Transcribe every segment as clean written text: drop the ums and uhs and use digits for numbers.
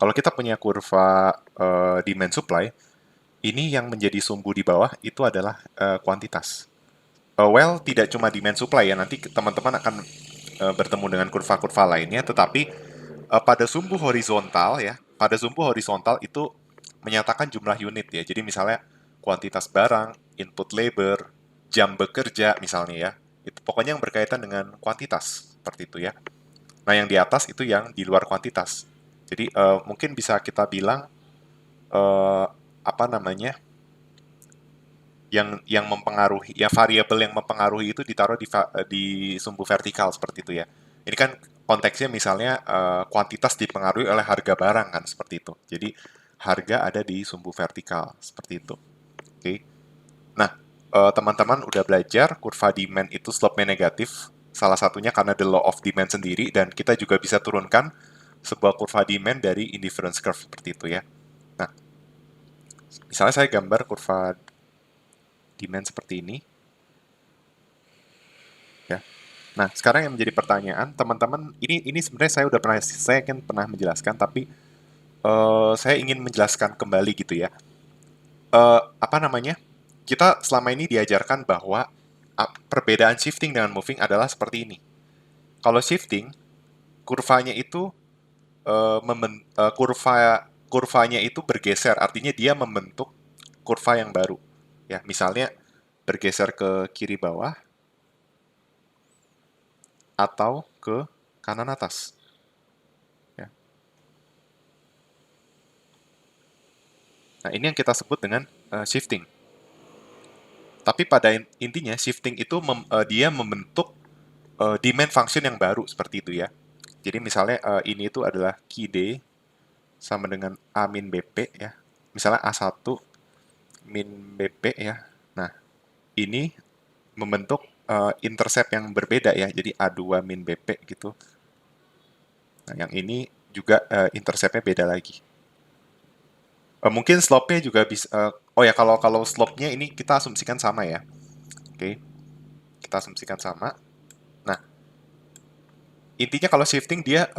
Kalau kita punya kurva demand supply, ini yang menjadi sumbu di bawah itu adalah kuantitas. Well, tidak cuma demand supply ya, nanti teman-teman akan bertemu dengan kurva-kurva lainnya, tetapi pada sumbu horizontal ya, pada sumbu horizontal itu menyatakan jumlah unit ya. Jadi misalnya kuantitas barang, input labor, jam bekerja misalnya ya. Itu pokoknya yang berkaitan dengan kuantitas seperti itu ya. Nah, yang di atas itu yang di luar kuantitas. Jadi mungkin bisa kita bilang apa namanya? Yang mempengaruhi ya variabel yang mempengaruhi itu ditaruh di sumbu vertikal seperti itu ya. Ini kan konteksnya misalnya kuantitas dipengaruhi oleh harga barang kan seperti itu. Jadi harga ada di sumbu vertikal seperti itu. Oke. Nah, teman-teman udah belajar kurva demand itu slope-nya negatif. Salah satunya karena the law of demand sendiri dan kita juga bisa turunkan sebuah kurva demand dari indifference curve seperti itu ya. Nah, misalnya saya gambar kurva demand seperti ini ya. Nah, sekarang yang menjadi pertanyaan, teman-teman, ini sebenarnya saya kan pernah menjelaskan, tapi saya ingin menjelaskan kembali gitu ya. Apa namanya? Kita selama ini diajarkan bahwa perbedaan shifting dengan moving adalah seperti ini. Kalau shifting, kurvanya itu kurvanya itu bergeser, artinya dia membentuk kurva yang baru. Ya, misalnya bergeser ke kiri bawah atau ke kanan atas. Ya. Nah, ini yang kita sebut dengan shifting. Tapi pada intinya shifting itu dia membentuk demand function yang baru seperti itu ya. Jadi misalnya ini itu adalah key D sama dengan A min BP ya. Misalnya A1 min BP ya. Nah, ini membentuk intercept yang berbeda ya. Jadi A2 min BP gitu. Nah, yang ini juga interceptnya beda lagi. Mungkin slope-nya juga bisa. Oh ya, kalau slope-nya ini kita asumsikan sama ya. Oke, kita asumsikan sama. Nah, intinya kalau shifting dia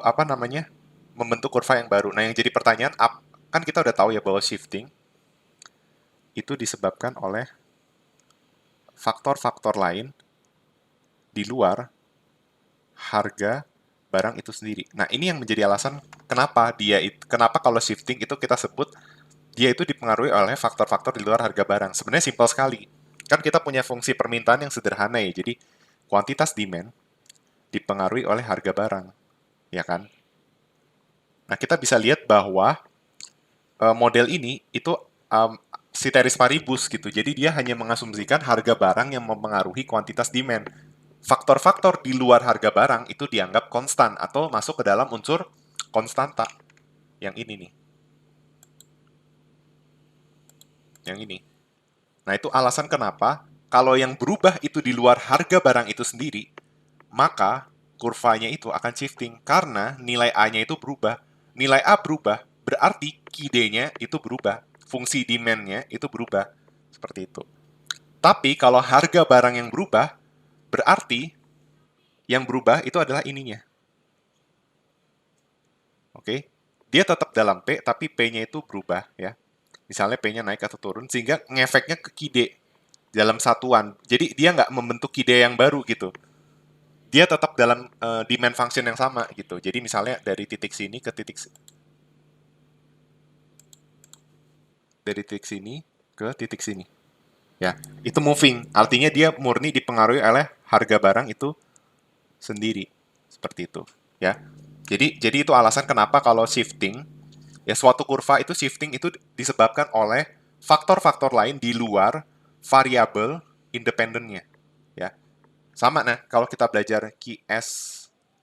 apa namanya membentuk kurva yang baru. Nah, yang jadi pertanyaan, kan kita udah tahu ya bahwa shifting itu disebabkan oleh faktor-faktor lain di luar harga barang itu sendiri. Nah, ini yang menjadi alasan kenapa kalau shifting itu kita sebut dia itu dipengaruhi oleh faktor-faktor di luar harga barang. Sebenarnya simpel sekali. Kan kita punya fungsi permintaan yang sederhana ya. Jadi kuantitas demand dipengaruhi oleh harga barang, ya kan? Nah, kita bisa lihat bahwa model ini itu ceteris paribus gitu. Jadi dia hanya mengasumsikan harga barang yang mempengaruhi kuantitas demand. Faktor-faktor di luar harga barang itu dianggap konstan atau masuk ke dalam unsur konstanta. Yang ini nih. Yang ini. Nah, itu alasan kenapa kalau yang berubah itu di luar harga barang itu sendiri, maka kurvanya itu akan shifting karena nilai A-nya itu berubah. Nilai A berubah, berarti key D-nya itu berubah. Fungsi demand-nya itu berubah. Seperti itu. Tapi kalau harga barang yang berubah, berarti yang berubah itu adalah ininya. Oke? Dia tetap dalam P, tapi P-nya itu berubah ya. Misalnya P-nya naik atau turun, sehingga ngefeknya ke key D dalam satuan. Jadi dia nggak membentuk key D yang baru gitu. Dia tetap dalam demand function yang sama gitu. Jadi misalnya dari titik sini ke titik sini. Ya, itu moving. Artinya dia murni dipengaruhi oleh harga barang itu sendiri. Seperti itu, ya. Jadi itu alasan kenapa kalau shifting ya suatu kurva itu shifting itu disebabkan oleh faktor-faktor lain di luar variabel independennya, ya. Sama nah, kalau kita belajar QS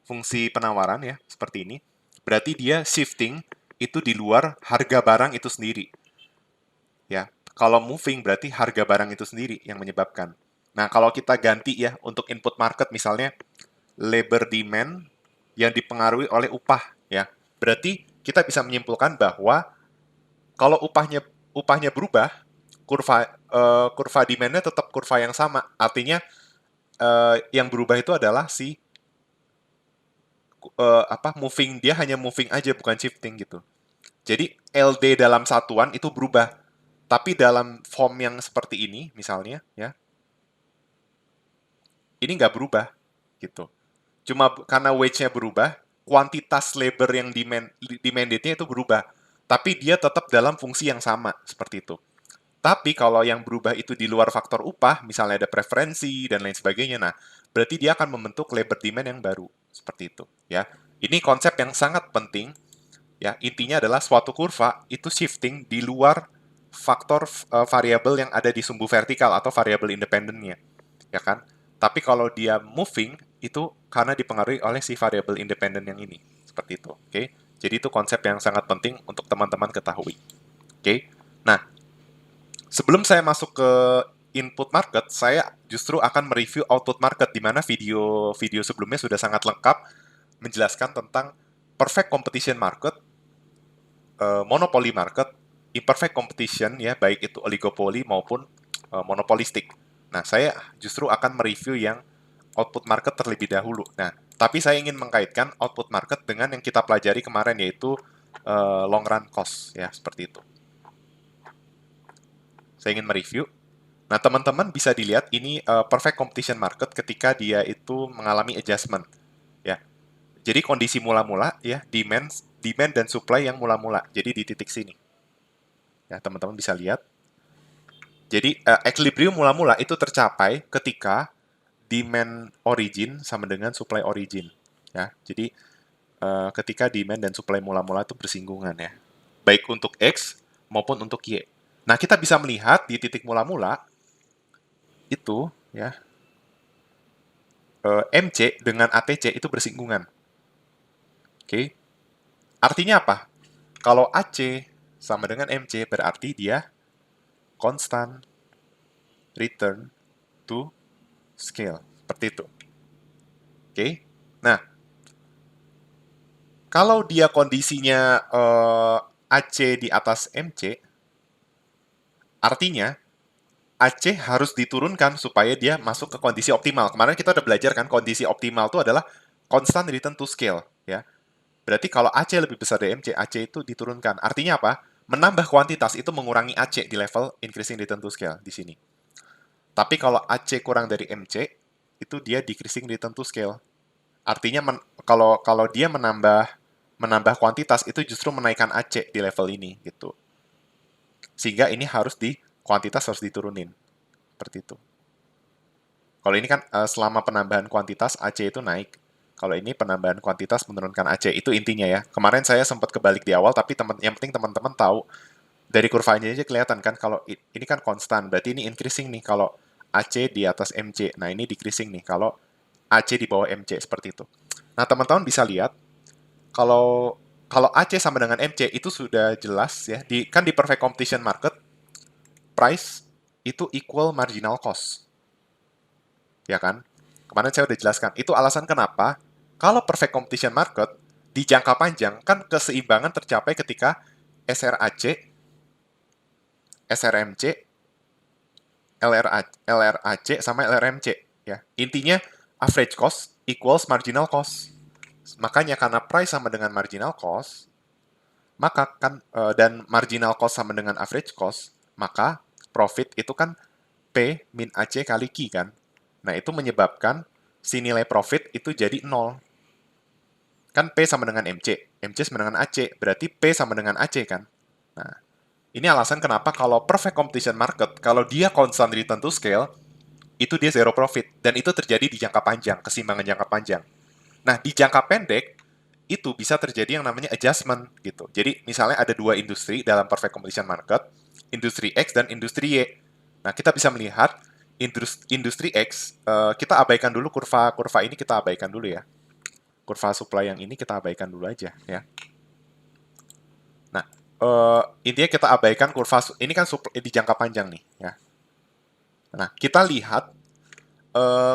fungsi penawaran ya, seperti ini, berarti dia shifting itu di luar harga barang itu sendiri. Ya, kalau moving berarti harga barang itu sendiri yang menyebabkan. Nah, kalau kita ganti ya untuk input market misalnya labor demand yang dipengaruhi oleh upah ya. Berarti kita bisa menyimpulkan bahwa kalau upahnya berubah, kurva demand-nya tetap kurva yang sama. Artinya yang berubah itu adalah si moving, dia hanya moving aja bukan shifting gitu. Jadi LD dalam satuan itu berubah, tapi dalam form yang seperti ini misalnya ya, ini nggak berubah gitu. Cuma karena wage-nya berubah, kuantitas labor yang demanded-nya itu berubah. Tapi dia tetap dalam fungsi yang sama, seperti itu. Tapi kalau yang berubah itu di luar faktor upah, misalnya ada preferensi dan lain sebagainya, nah berarti dia akan membentuk labor demand yang baru, seperti itu. Ya, ini konsep yang sangat penting. Ya, intinya adalah suatu kurva itu shifting di luar faktor variabel yang ada di sumbu vertikal atau variabel independennya, ya kan? Tapi kalau dia moving itu karena dipengaruhi oleh si variabel independen yang ini, seperti itu. Oke, jadi itu konsep yang sangat penting untuk teman-teman ketahui. Oke, nah sebelum saya masuk ke input market, saya justru akan mereview output market, di mana video sebelumnya sudah sangat lengkap menjelaskan tentang perfect competition market, monopoly market, imperfect competition ya, baik itu oligopoli maupun monopolistik. Nah, saya justru akan mereview yang output market terlebih dahulu. Nah, tapi saya ingin mengkaitkan output market dengan yang kita pelajari kemarin, yaitu long run cost ya, seperti itu. Saya ingin mereview. Nah, teman-teman bisa dilihat ini perfect competition market ketika dia itu mengalami adjustment ya. Jadi kondisi mula-mula ya, demand dan supply yang mula-mula. Jadi di titik sini. Ya, teman-teman bisa lihat. Jadi equilibrium mula-mula itu tercapai ketika demand origin sama dengan supply origin. Ya, jadi ketika demand dan supply mula-mula itu bersinggungan ya. Baik untuk X maupun untuk Y. Nah, kita bisa melihat di titik mula-mula itu ya, MC dengan ATC itu bersinggungan. Oke. Artinya apa? Kalau AC sama dengan MC berarti dia constant return to scale. Seperti itu. Oke. Nah, kalau dia kondisinya AC di atas MC, artinya AC harus diturunkan supaya dia masuk ke kondisi optimal. Kemarin kita udah belajar kan, kondisi optimal itu adalah constant return to scale. Ya. Berarti kalau AC lebih besar dari MC, AC itu diturunkan. Artinya apa? Menambah kuantitas itu mengurangi AC di level increasing return to scale di sini. Tapi kalau AC kurang dari MC, itu dia decreasing return to scale. Artinya kalau kalau dia menambah kuantitas itu justru menaikkan AC di level ini gitu. Sehingga ini harus kuantitas harus diturunin. Seperti itu. Kalau ini kan selama penambahan kuantitas AC itu naik. Kalau ini penambahan kuantitas menurunkan AC, itu intinya ya. Kemarin saya sempat kebalik di awal, tapi yang penting teman-teman tahu dari kurvanya aja kelihatan kan, kalau ini kan konstan, berarti ini increasing nih kalau AC di atas MC. Nah, ini decreasing nih kalau AC di bawah MC, seperti itu. Nah, teman-teman bisa lihat kalau kalau AC sama dengan MC itu sudah jelas ya, kan di perfect competition market price itu equal marginal cost. Ya kan? Kemarin saya udah jelaskan. Itu alasan kenapa kalau perfect competition market di jangka panjang kan keseimbangan tercapai ketika SRAC, SRMC, LRAC sama LRMC ya. Intinya average cost equals marginal cost. Makanya karena price sama dengan marginal cost, maka kan dan marginal cost sama dengan average cost, maka profit itu kan P min AC kali Q kan. Nah, itu menyebabkan si nilai profit itu jadi 0. Kan P sama dengan MC. MC sama dengan AC. Berarti P sama dengan AC kan. Nah, ini alasan kenapa kalau perfect competition market, kalau dia constant return to scale, itu dia zero profit. Dan itu terjadi di jangka panjang, keseimbangan jangka panjang. Nah, di jangka pendek, itu bisa terjadi yang namanya adjustment gitu. Jadi, misalnya ada dua industri dalam perfect competition market, industri X dan industri Y. Nah, kita bisa melihat industri X, kita abaikan dulu kurva ini, kita abaikan dulu ya. Kurva supply yang ini kita abaikan dulu aja ya. Nah, intinya kita abaikan kurva ini kan di jangka panjang nih ya. Nah, kita lihat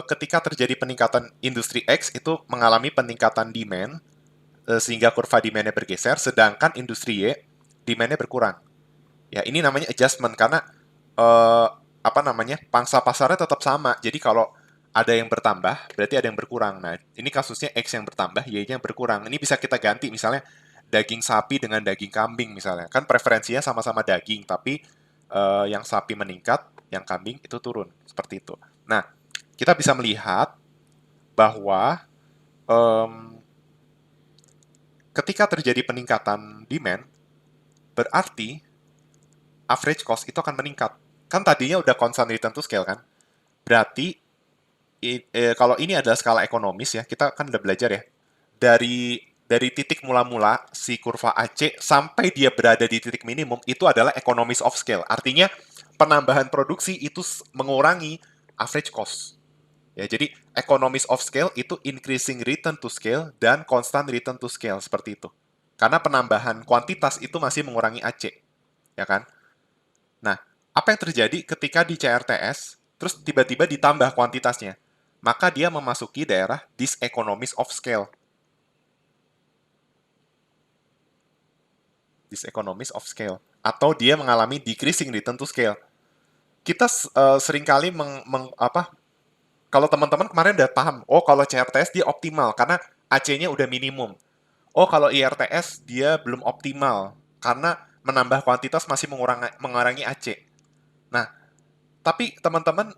ketika terjadi peningkatan industri X itu mengalami peningkatan demand sehingga kurva demand-nya bergeser, sedangkan industri Y demand-nya berkurang. Ya, ini namanya adjustment karena apa namanya, pangsa pasarnya tetap sama. Jadi kalau ada yang bertambah, berarti ada yang berkurang. Nah, ini kasusnya X yang bertambah, Y-nya yang berkurang. Ini bisa kita ganti, misalnya daging sapi dengan daging kambing misalnya. Kan preferensinya sama-sama daging, tapi yang sapi meningkat, yang kambing itu turun. Seperti itu. Nah, kita bisa melihat bahwa ketika terjadi peningkatan demand, berarti average cost itu akan meningkat. Kan tadinya udah constant return to scale kan? Berarti kalau ini adalah skala ekonomis ya, kita kan udah belajar ya. Dari titik mula-mula si kurva AC sampai dia berada di titik minimum itu adalah economies of scale. Artinya penambahan produksi itu mengurangi average cost. Ya, jadi economies of scale itu increasing return to scale dan constant return to scale seperti itu. Karena penambahan kuantitas itu masih mengurangi AC, ya kan? Nah, apa yang terjadi ketika di CRTS terus tiba-tiba ditambah kuantitasnya? Maka dia memasuki daerah diseconomies of scale. Diseconomies of scale. Atau dia mengalami decreasing return to scale. Kita seringkali kalau teman-teman kemarin udah paham, oh kalau CRTS dia optimal karena AC-nya udah minimum. Oh kalau IRTS dia belum optimal karena menambah kuantitas masih mengurangi AC. Nah, tapi teman-teman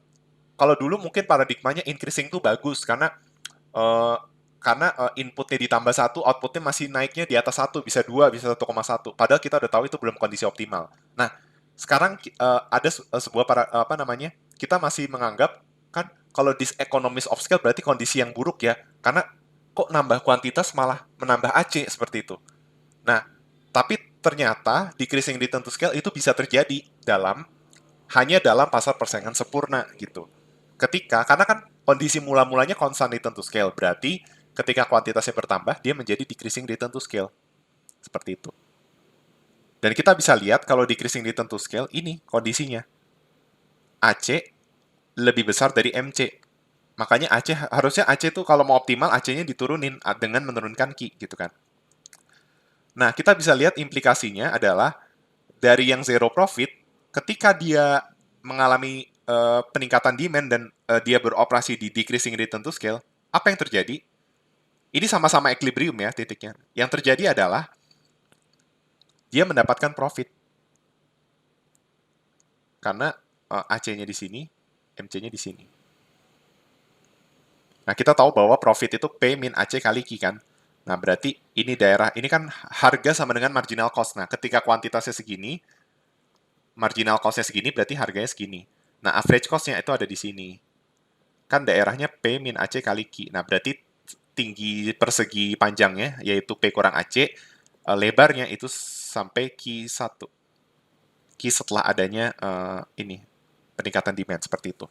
kalau dulu mungkin paradigmanya increasing tuh bagus eh, karena inputnya ditambah satu, outputnya masih naiknya di atas satu, bisa dua, bisa 1,1. Padahal kita udah tahu itu belum kondisi optimal. Nah, sekarang ada sebuah apa namanya? Kita masih menganggap kan kalau diseconomies of scale berarti kondisi yang buruk ya, karena kok nambah kuantitas malah menambah AC seperti itu. Nah, tapi ternyata decreasing return to scale itu bisa terjadi hanya dalam pasar persaingan sempurna gitu. Karena kan kondisi mula-mulanya constant return to scale, berarti ketika kuantitasnya bertambah, dia menjadi decreasing return to scale. Seperti itu. Dan kita bisa lihat kalau decreasing return to scale, ini kondisinya. AC lebih besar dari MC. Makanya harusnya AC itu kalau mau optimal, AC-nya diturunin dengan menurunkan Q gitu kan. Nah, kita bisa lihat implikasinya adalah dari yang zero profit, ketika dia mengalami peningkatan demand dan dia beroperasi di decreasing return to scale, apa yang terjadi? Ini sama-sama equilibrium ya titiknya. Yang terjadi adalah dia mendapatkan profit karena AC-nya di sini, MC-nya di sini. Nah, kita tahu bahwa profit itu P min AC kali Q kan. Nah, berarti ini kan harga sama dengan marginal cost. Nah, ketika kuantitasnya segini, marginal cost-nya segini, berarti harganya segini. Nah, average cost-nya itu ada di sini. Kan daerahnya P min AC kali Q. Nah, berarti tinggi persegi panjangnya, yaitu P kurang AC, lebarnya itu sampai Q1. Q setelah adanya peningkatan demand seperti itu.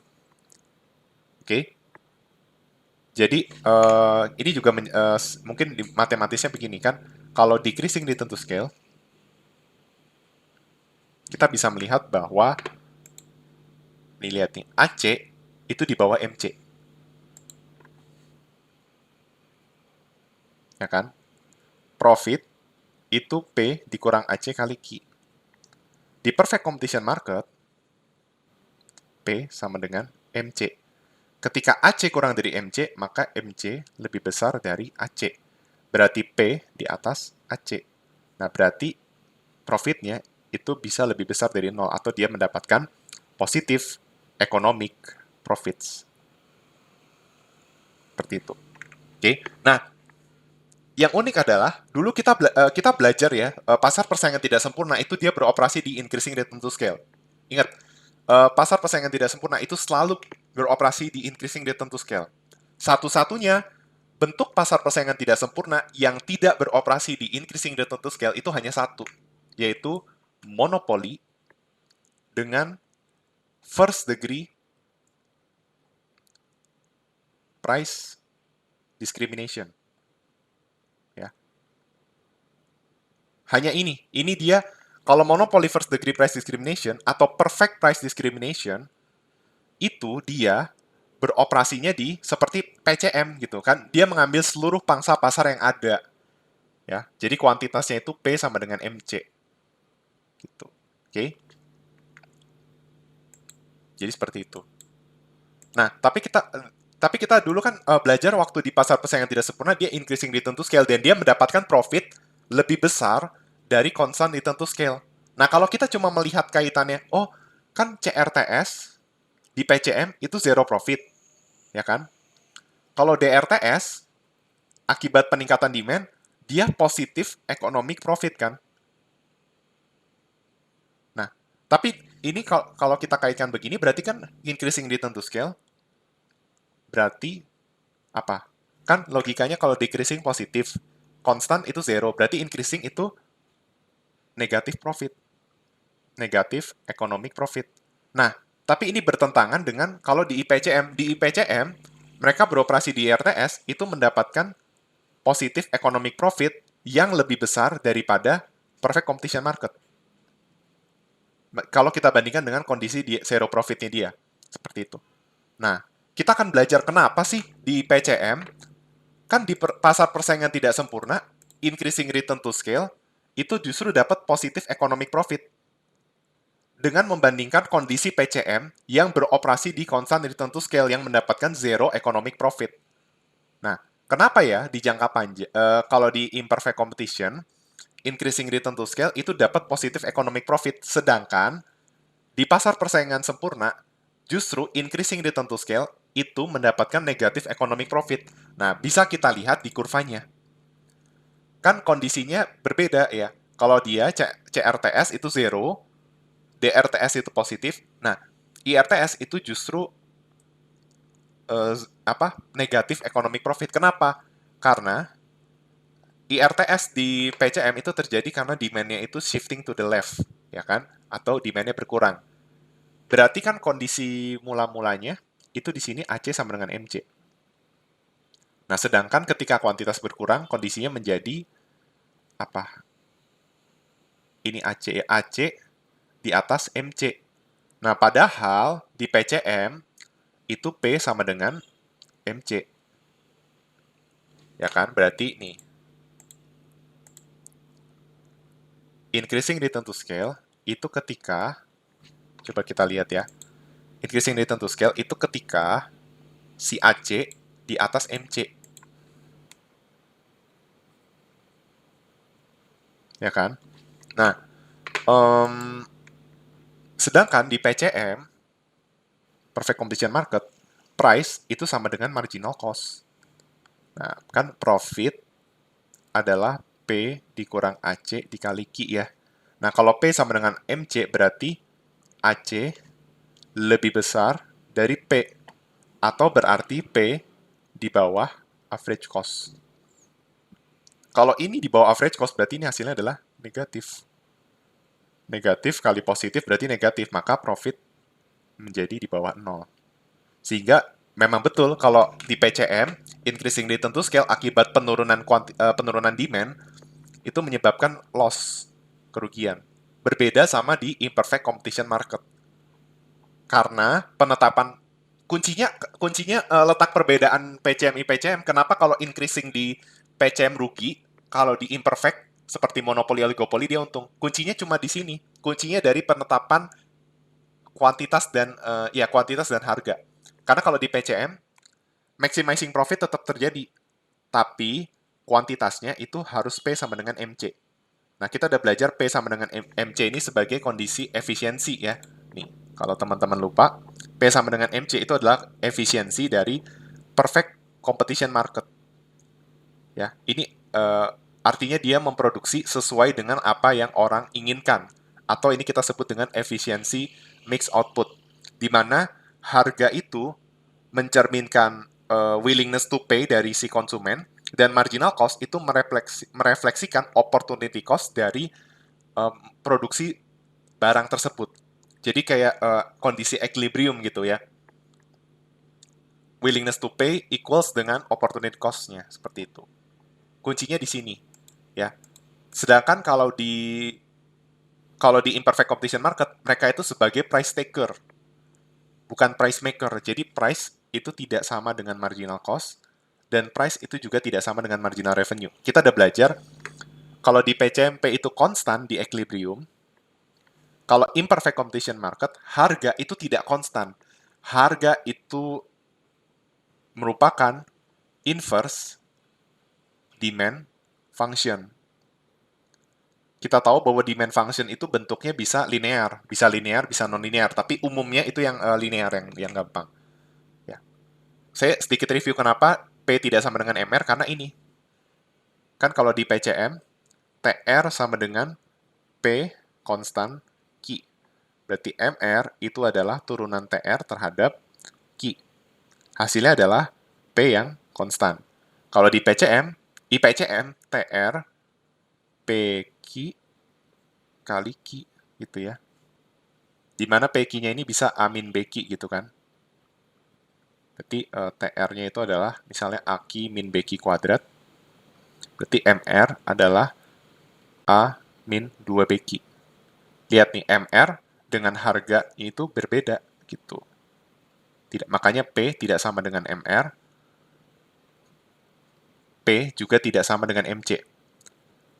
Oke. Jadi, ini juga mungkin di matematisnya begini kan, kalau decreasing return to scale, kita bisa melihat bahwa, nih lihat nih, AC itu di bawah MC. Ya kan? Profit itu P dikurang AC kali Q. Di perfect competition market, P sama dengan MC. Ketika AC kurang dari MC, maka MC lebih besar dari AC. Berarti P di atas AC. Nah, berarti profitnya itu bisa lebih besar dari nol atau dia mendapatkan positif economic profits. Seperti itu. Oke. Nah, yang unik adalah dulu kita belajar ya, pasar persaingan tidak sempurna itu dia beroperasi di increasing return to scale. Ingat, pasar persaingan tidak sempurna itu selalu beroperasi di increasing return to scale. Satu-satunya bentuk pasar persaingan tidak sempurna yang tidak beroperasi di increasing return to scale itu hanya satu, yaitu monopoli dengan first degree price discrimination. Ya. Hanya ini dia kalau monopoli first degree price discrimination atau perfect price discrimination itu dia beroperasinya di seperti PCM gitu kan. Dia mengambil seluruh pangsa pasar yang ada. Ya. Jadi kuantitasnya itu P sama dengan MC. Gitu. Oke. Jadi seperti itu. Nah, tapi Tapi kita dulu kan belajar waktu di pasar persaingan tidak sempurna, dia increasing return to scale, dan dia mendapatkan profit lebih besar dari constant return to scale. Nah, kalau kita cuma melihat kaitannya, oh, kan CRTS di PCM itu zero profit, ya kan? Kalau DRTS, akibat peningkatan demand, dia positif economic profit kan? Nah, tapi ini kalau kita kaitkan begini, berarti kan increasing return to scale, berarti apa? Kan logikanya kalau decreasing positif, constant itu zero, berarti increasing itu negatif profit, negatif economic profit. Nah, tapi ini bertentangan dengan kalau di IPCM. Di IPCM, mereka beroperasi di RTS itu mendapatkan positif economic profit yang lebih besar daripada perfect competition market. Kalau kita bandingkan dengan kondisi di zero profitnya dia. Seperti itu. Nah, kita akan belajar kenapa sih di IPCM, kan di pasar persaingan tidak sempurna, increasing return to scale, itu justru dapat positif economic profit dengan membandingkan kondisi PCM yang beroperasi di constant return to scale yang mendapatkan zero economic profit. Nah, kenapa ya di jangka panjang, kalau di imperfect competition, increasing return to scale itu dapat positif economic profit, sedangkan di pasar persaingan sempurna, justru increasing return to scale itu mendapatkan negatif economic profit. Nah, bisa kita lihat di kurvanya. Kan kondisinya berbeda ya. Kalau dia CRTS itu zero, DRTS itu positif. Nah, IRTS itu justru negatif economic profit. Kenapa? Karena IRTS di PCM itu terjadi karena demand-nya itu shifting to the left, ya kan? Atau demand-nya berkurang. Berarti kan kondisi mula-mulanya itu di sini AC sama dengan MC. Nah, sedangkan ketika kuantitas berkurang, kondisinya menjadi apa? Ini AC, AC di atas MC. Nah, padahal di PCM itu P sama dengan MC. Ya kan? Berarti nih, increasing return to scale itu ketika, coba kita lihat ya, increasing return to scale itu ketika si AC di atas MC. Ya kan? Nah, sedangkan di PCM, Perfect Competition Market, price itu sama dengan marginal cost. Nah, kan profit adalah P dikurang AC dikali Q ya. Nah, kalau P sama dengan MC berarti AC lebih besar dari P. Atau berarti P di bawah average cost. Kalau ini di bawah average cost berarti ini hasilnya adalah negatif. Negatif kali positif berarti negatif, maka profit menjadi di bawah 0. Sehingga memang betul kalau di PCM, increasing return to scale akibat penurunan demand, itu menyebabkan loss, kerugian. Berbeda sama di imperfect competition market. Karena penetapan kuncinya kuncinya letak perbedaan PCM IPCM. Kenapa kalau increasing di PCM rugi, kalau di imperfect seperti monopoli oligopoli dia untung. Kuncinya cuma di sini. Kuncinya dari penetapan kuantitas dan harga. Karena kalau di PCM maximizing profit tetap terjadi, tapi kuantitasnya itu harus P sama dengan MC. Nah, kita udah belajar P sama dengan MC ini sebagai kondisi efisiensi ya. Nih, kalau teman-teman lupa, P sama dengan MC itu adalah efisiensi dari perfect competition market. Ya, ini artinya dia memproduksi sesuai dengan apa yang orang inginkan. Atau ini kita sebut dengan efisiensi mix output. Di mana harga itu mencerminkan willingness to pay dari si konsumen, dan marginal cost itu merefleksikan opportunity cost dari produksi barang tersebut. Jadi kayak kondisi equilibrium gitu ya. Willingness to pay equals dengan opportunity cost-nya, seperti itu. Kuncinya di sini, ya. Sedangkan kalau di imperfect competition market, mereka itu sebagai price taker, bukan price maker. Jadi price itu tidak sama dengan marginal cost, dan price itu juga tidak sama dengan marginal revenue. Kita udah belajar, kalau di PCMP itu konstan di equilibrium, kalau imperfect competition market, harga itu tidak konstan. Harga itu merupakan inverse demand function. Kita tahu bahwa demand function itu bentuknya bisa linear, bisa non-linear, tapi umumnya itu yang linear, yang gampang. Ya. Saya sedikit review kenapa P tidak sama dengan MR, karena ini. Kan kalau di PCM, TR sama dengan P konstan Q. Berarti MR itu adalah turunan TR terhadap Q. Hasilnya adalah P yang konstan. Kalau di PCM, TR PQ kali Q gitu ya. Di mana PQ-nya ini bisa A min BQ gitu kan. Berarti TR-nya itu adalah misalnya AQ min BQ kuadrat. Berarti MR adalah A min 2BQ. Lihat nih, MR dengan harga itu berbeda gitu. Tidak, makanya P tidak sama dengan MR, P juga tidak sama dengan MC.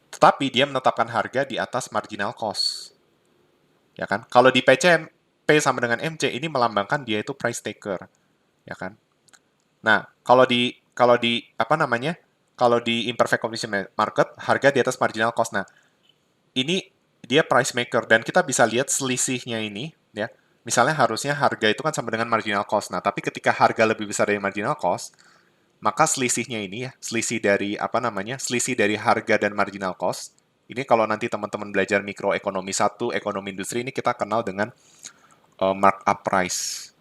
Tetapi dia menetapkan harga di atas marginal cost. Ya kan? Kalau di PCM, P sama dengan MC ini melambangkan dia itu price taker. Ya kan? Nah, kalau di apa namanya? Kalau di imperfect competition market, harga di atas marginal cost. Nah, ini dia price maker dan kita bisa lihat selisihnya ini ya. Misalnya harusnya harga itu kan sama dengan marginal cost. Nah, tapi ketika harga lebih besar dari marginal cost, maka selisihnya ini ya, selisih dari apa namanya? Selisih dari harga dan marginal cost. Ini kalau nanti teman-teman belajar mikroekonomi 1, ekonomi industri ini kita kenal dengan markup price.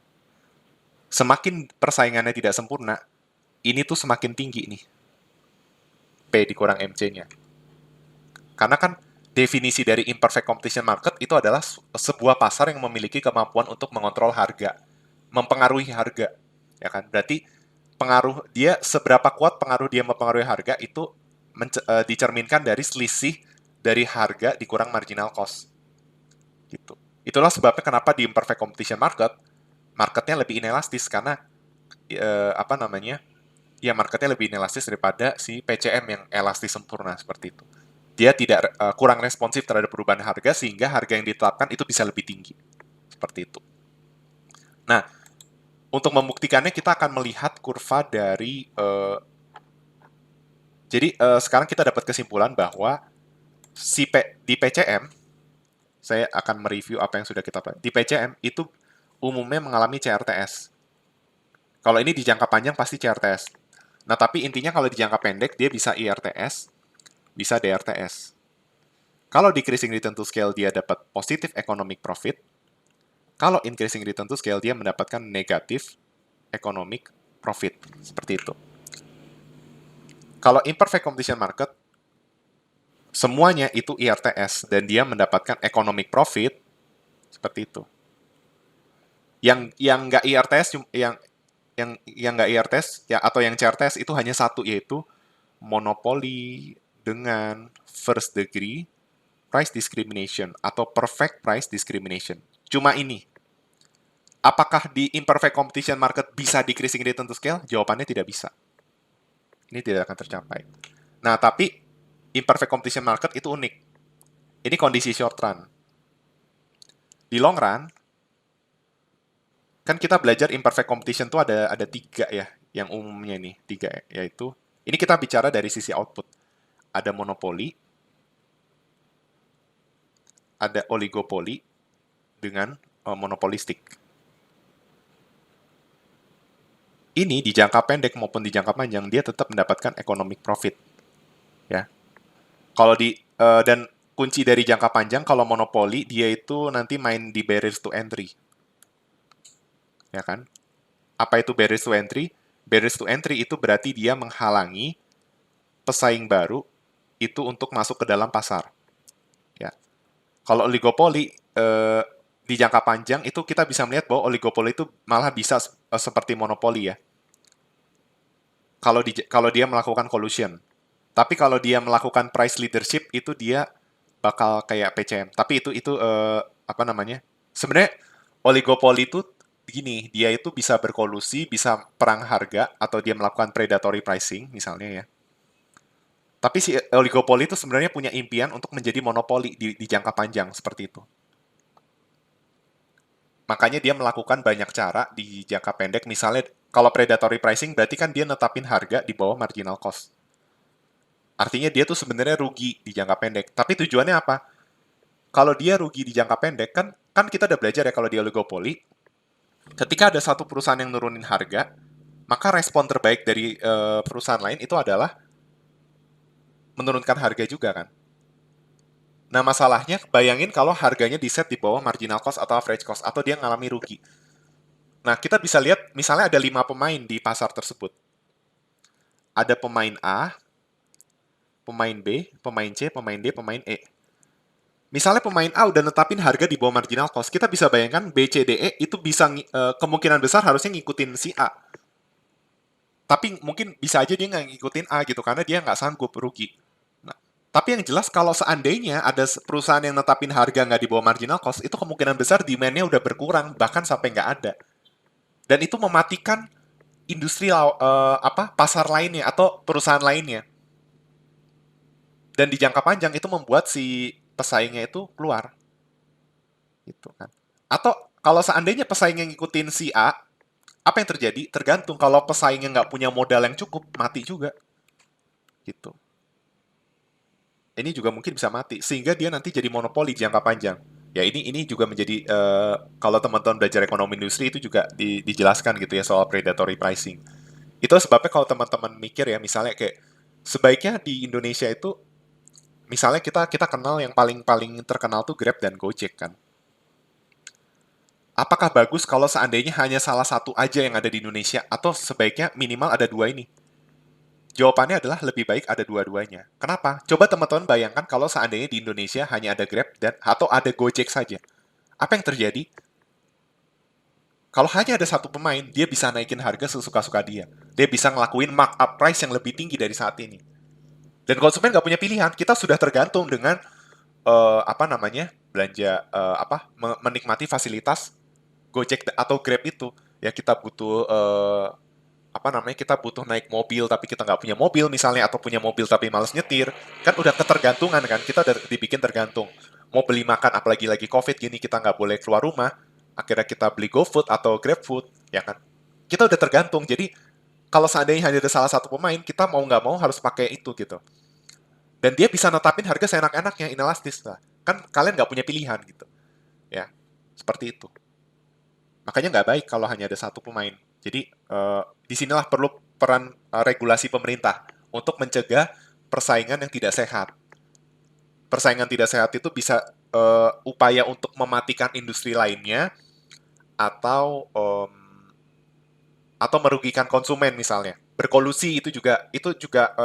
Semakin persaingannya tidak sempurna, ini tuh semakin tinggi nih. P dikurang MC-nya. Karena kan definisi dari imperfect competition market itu adalah sebuah pasar yang memiliki kemampuan untuk mengontrol harga, mempengaruhi harga, ya kan? Berarti pengaruh dia seberapa kuat pengaruh dia mempengaruhi harga itu dicerminkan dari selisih dari harga dikurang marginal cost. Gitu. Itulah sebabnya kenapa di imperfect competition market marketnya lebih inelastis karena apa namanya? Ya marketnya lebih inelastis daripada si PCM yang elastis sempurna seperti itu. Dia tidak kurang responsif terhadap perubahan harga sehingga harga yang ditetapkan itu bisa lebih tinggi. Seperti itu. Nah, untuk membuktikannya kita akan melihat kurva dari jadi sekarang kita dapat kesimpulan bahwa di PCM saya akan mereview apa yang sudah kita pelajari. Di PCM itu umumnya mengalami CRTS. Kalau ini di jangka panjang pasti CRTS. Nah, tapi intinya kalau di jangka pendek dia bisa IRTS, bisa DRTS. Kalau decreasing return to scale dia dapat positive economic profit. Kalau increasing return to scale dia mendapatkan negative economic profit. Seperti itu. Kalau imperfect competition market semuanya itu IRTS dan dia mendapatkan economic profit seperti itu. Yang nggak IRTS yang nggak IRTS ya atau yang CRTS itu hanya satu yaitu monopoli dengan first degree price discrimination atau perfect price discrimination. Cuma ini. Apakah di imperfect competition market bisa decreasing return to scale? Jawabannya tidak bisa. Ini tidak akan tercapai. Nah, tapi imperfect competition market itu unik. Ini kondisi short run. Di long run, kan kita belajar imperfect competition tuh ada tiga ya, yang umumnya nih tiga ya, yaitu ini kita bicara dari sisi output. Ada monopoli, ada oligopoli dengan monopolistik. Ini di jangka pendek maupun di jangka panjang dia tetap mendapatkan economic profit. Ya. Kalau dan kunci dari jangka panjang kalau monopoli dia itu nanti main di barriers to entry. Ya kan? Apa itu barriers to entry? Barriers to entry itu berarti dia menghalangi pesaing baru itu untuk masuk ke dalam pasar. Ya. Kalau oligopoli di jangka panjang itu kita bisa melihat bahwa oligopoli itu malah bisa seperti monopoli ya. Kalau dia melakukan collusion. Tapi kalau dia melakukan price leadership itu dia bakal kayak PCM. Tapi itu apa namanya? Sebenarnya oligopoli itu gini, dia itu bisa berkolusi, bisa perang harga atau dia melakukan predatory pricing misalnya ya. Tapi si oligopoli itu sebenarnya punya impian untuk menjadi monopoli di jangka panjang seperti itu. Makanya dia melakukan banyak cara di jangka pendek. Misalnya kalau predatory pricing berarti kan dia netapin harga di bawah marginal cost. Artinya dia tuh sebenarnya rugi di jangka pendek. Tapi tujuannya apa? Kalau dia rugi di jangka pendek, kan kita udah belajar ya kalau di oligopoli, ketika ada satu perusahaan yang nurunin harga, maka respon terbaik dari perusahaan lain itu adalah menurunkan harga juga kan. Nah masalahnya, bayangin kalau harganya di set di bawah marginal cost atau average cost, atau dia ngalami rugi. Nah kita bisa lihat, misalnya ada 5 pemain di pasar tersebut. Ada pemain A, pemain B, pemain C, pemain D, pemain E. Misalnya pemain A udah netapin harga di bawah marginal cost, kita bisa bayangkan B, C, D, E itu bisa kemungkinan besar harusnya ngikutin si A. Tapi mungkin bisa aja dia nggak ngikutin A gitu, karena dia nggak sanggup rugi. Nah, tapi yang jelas kalau seandainya ada perusahaan yang netapin harga nggak di bawah marginal cost, itu kemungkinan besar demand-nya udah berkurang, bahkan sampai nggak ada. Dan itu mematikan industri pasar lainnya atau perusahaan lainnya. Dan di jangka panjang itu membuat si pesaingnya itu keluar. Gitu kan. Atau kalau seandainya pesaingnya ngikutin si A, apa yang terjadi? Tergantung. Kalau pesaingnya nggak punya modal yang cukup, mati juga. Gitu. Ini juga mungkin bisa mati. Sehingga dia nanti jadi monopoli di jangka panjang. Ya ini juga menjadi, kalau teman-teman belajar ekonomi industri itu juga dijelaskan gitu ya soal predatory pricing. Itu sebabnya kalau teman-teman mikir ya, misalnya kayak, sebaiknya di Indonesia itu, misalnya kita kenal yang paling terkenal tuh Grab dan Gojek kan. Apakah bagus kalau seandainya hanya salah satu aja yang ada di Indonesia, atau sebaiknya minimal ada dua ini? Jawabannya adalah lebih baik ada dua-duanya. Kenapa? Coba teman-teman bayangkan kalau seandainya di Indonesia hanya ada Grab dan atau ada Gojek saja. Apa yang terjadi? Kalau hanya ada satu pemain, dia bisa naikin harga sesuka-suka dia. Dia bisa ngelakuin markup price yang lebih tinggi dari saat ini. Dan konsumen nggak punya pilihan. Kita sudah tergantung dengan belanja menikmati fasilitas Gojek atau Grab itu. Ya kita butuh kita butuh naik mobil tapi kita nggak punya mobil misalnya, atau punya mobil tapi males nyetir, kan udah ketergantungan kan, kita udah dibikin tergantung. Mau beli makan, apalagi lagi COVID gini, kita nggak boleh keluar rumah, akhirnya kita beli GoFood atau GrabFood, ya kan? Kita udah tergantung, jadi kalau seandainya hanya ada salah satu pemain, kita mau nggak mau harus pakai itu gitu. Dan dia bisa netapin harga seenak-enaknya, inelastis lah. Kan kalian nggak punya pilihan gitu. Ya, seperti itu. Makanya nggak baik kalau hanya ada satu pemain. Jadi, disinilah perlu peran regulasi pemerintah untuk mencegah persaingan yang tidak sehat. Persaingan tidak sehat itu bisa upaya untuk mematikan industri lainnya, atau atau merugikan konsumen misalnya. Berkolusi itu juga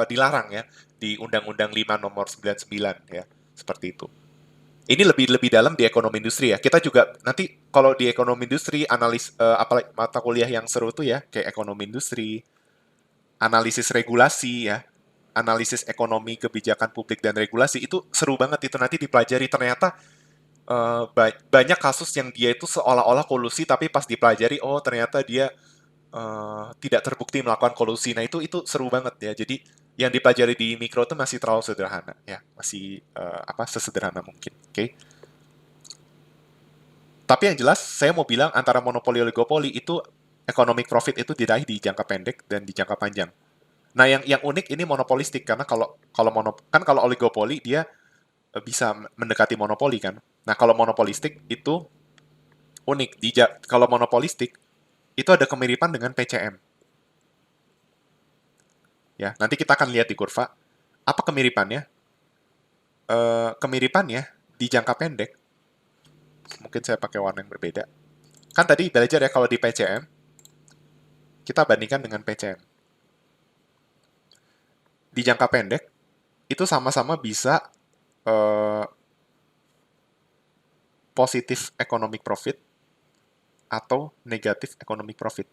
dilarang ya di Undang-Undang 5 Nomor 99 ya, seperti itu. Ini lebih lebih dalam di ekonomi industri ya. Kita juga nanti kalau di ekonomi industri apalagi mata kuliah yang seru tuh ya, kayak ekonomi industri, analisis regulasi ya, analisis ekonomi kebijakan publik dan regulasi, itu seru banget, itu nanti dipelajari. Ternyata banyak kasus yang dia itu seolah-olah kolusi, tapi pas dipelajari, oh ternyata dia tidak terbukti melakukan kolusi. Nah itu seru banget ya. Jadi yang dipelajari di mikro itu masih terlalu sederhana ya, masih sesederhana mungkin. Oke. Tapi yang jelas saya mau bilang antara monopoli oligopoli itu, economic profit itu diraih di jangka pendek dan di jangka panjang. Nah yang unik ini monopolistik, karena kalau oligopoli dia bisa mendekati monopoli kan. Nah kalau monopolistik itu unik. Kalau monopolistik itu ada kemiripan dengan PCM. Ya, nanti kita akan lihat di kurva. Apa kemiripannya? Kemiripannya di jangka pendek, mungkin saya pakai warna yang berbeda. Kan tadi belajar ya kalau di PCM, kita bandingkan dengan PCM. Di jangka pendek, itu sama-sama bisa eh, positif economic profit atau negatif economic profit.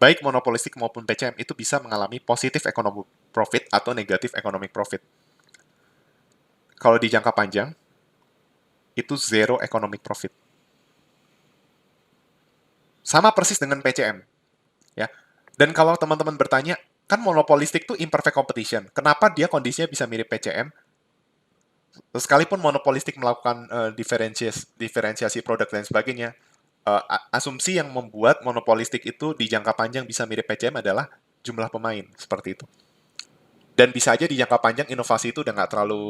Baik monopolistik maupun PCM itu bisa mengalami positif economic profit atau negatif economic profit. Kalau di jangka panjang, itu zero economic profit. Sama persis dengan PCM. Ya. Dan kalau teman-teman bertanya, kan monopolistik itu imperfect competition. Kenapa dia kondisinya bisa mirip PCM? Sekalipun monopolistik melakukan diferensiasi produk dan sebagainya, asumsi yang membuat monopolistik itu di jangka panjang bisa mirip PCM adalah jumlah pemain, seperti itu. Dan bisa aja di jangka panjang inovasi itu udah nggak terlalu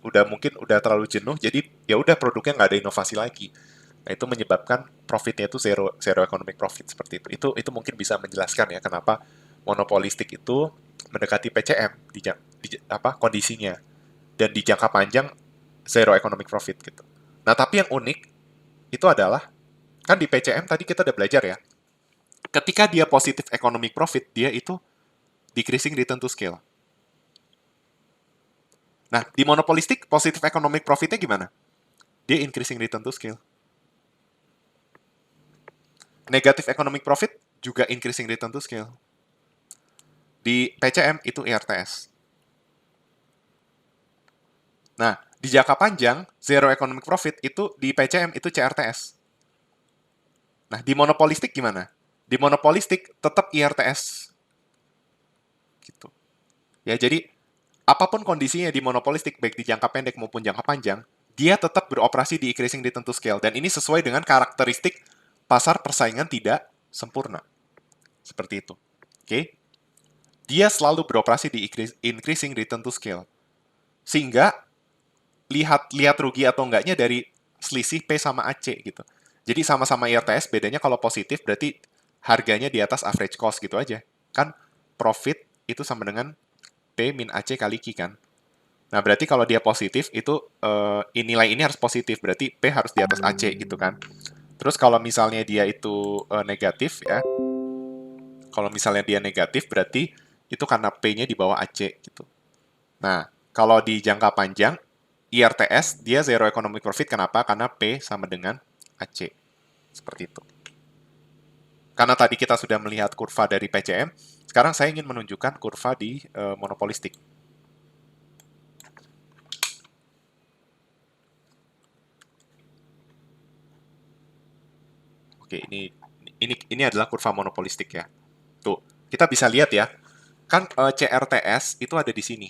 udah mungkin udah terlalu jenuh, jadi ya udah produknya nggak ada inovasi lagi. Nah, itu menyebabkan profitnya itu zero economic profit seperti itu. Itu mungkin bisa menjelaskan ya kenapa monopolistik itu mendekati PCM apa kondisinya, dan di jangka panjang zero economic profit gitu. Nah, tapi yang unik itu adalah kan di PCM tadi kita udah belajar ya. Ketika dia positif economic profit, dia itu decreasing return to scale. Nah, di monopolistik, positive economic profitnya gimana? Dia increasing return to scale. Negative economic profit juga increasing return to scale. Di PCM itu IRTS. Nah, di jangka panjang, zero economic profit itu di PCM itu CRTS. Nah, di monopolistik gimana? Di monopolistik tetap IRTS. Gitu. Ya, jadi apapun kondisinya di monopolistik, baik di jangka pendek maupun jangka panjang, dia tetap beroperasi di increasing return to scale. Dan ini sesuai dengan karakteristik pasar persaingan tidak sempurna. Seperti itu. Oke? Dia selalu beroperasi di increasing return to scale. Sehingga lihat rugi atau enggaknya dari selisih P sama AC gitu. Jadi sama-sama IRTS, bedanya kalau positif berarti harganya di atas average cost gitu aja. Kan profit itu sama dengan P min AC kali Q kan. Nah, berarti kalau dia positif, itu nilai ini harus positif. Berarti P harus di atas AC gitu kan. Terus kalau misalnya dia itu negatif ya, kalau misalnya dia negatif, berarti itu karena P-nya di bawah AC gitu. Nah, kalau di jangka panjang, IRTS dia zero economic profit. Kenapa? Karena P sama dengan AC. Seperti itu. Karena tadi kita sudah melihat kurva dari PCM, sekarang saya ingin menunjukkan kurva di monopolistik. Oke, ini adalah kurva monopolistik ya. Tuh, kita bisa lihat ya. Kan CRTS itu ada di sini.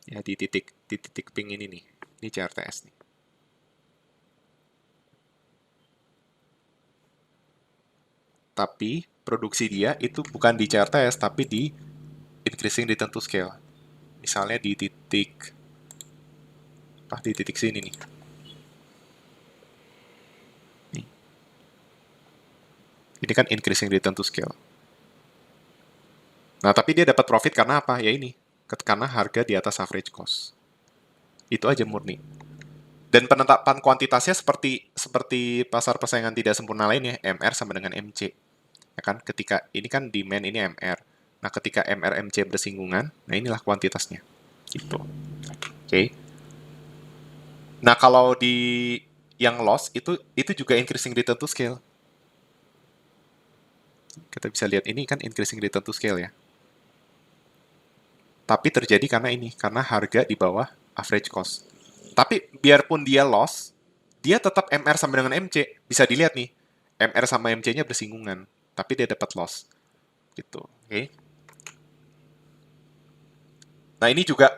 Ya, di titik pink ini nih. Ini CRTS nih. Tapi produksi dia itu bukan di CRTS, tapi di increasing return to scale. Misalnya di titik sini nih. Ini kan increasing return to scale. Nah, tapi dia dapat profit karena apa? Ya ini, karena harga di atas average cost. Itu aja murni. Dan penetapan kuantitasnya seperti pasar persaingan tidak sempurna lainnya, MR sama dengan MC. Ya kan? Ketika ini kan demand, ini MR. Nah, ketika MR MC bersinggungan, nah inilah kuantitasnya. Gitu. Oke. Nah, kalau di yang loss itu juga increasing return to scale. Kita bisa lihat ini kan increasing return to scale ya. Tapi terjadi karena harga di bawah average cost. Tapi biarpun dia loss, dia tetap MR sama dengan MC. Bisa dilihat nih, MR sama MC-nya bersinggungan, tapi dia dapat loss. Gitu. Oke. Okay. Nah, ini juga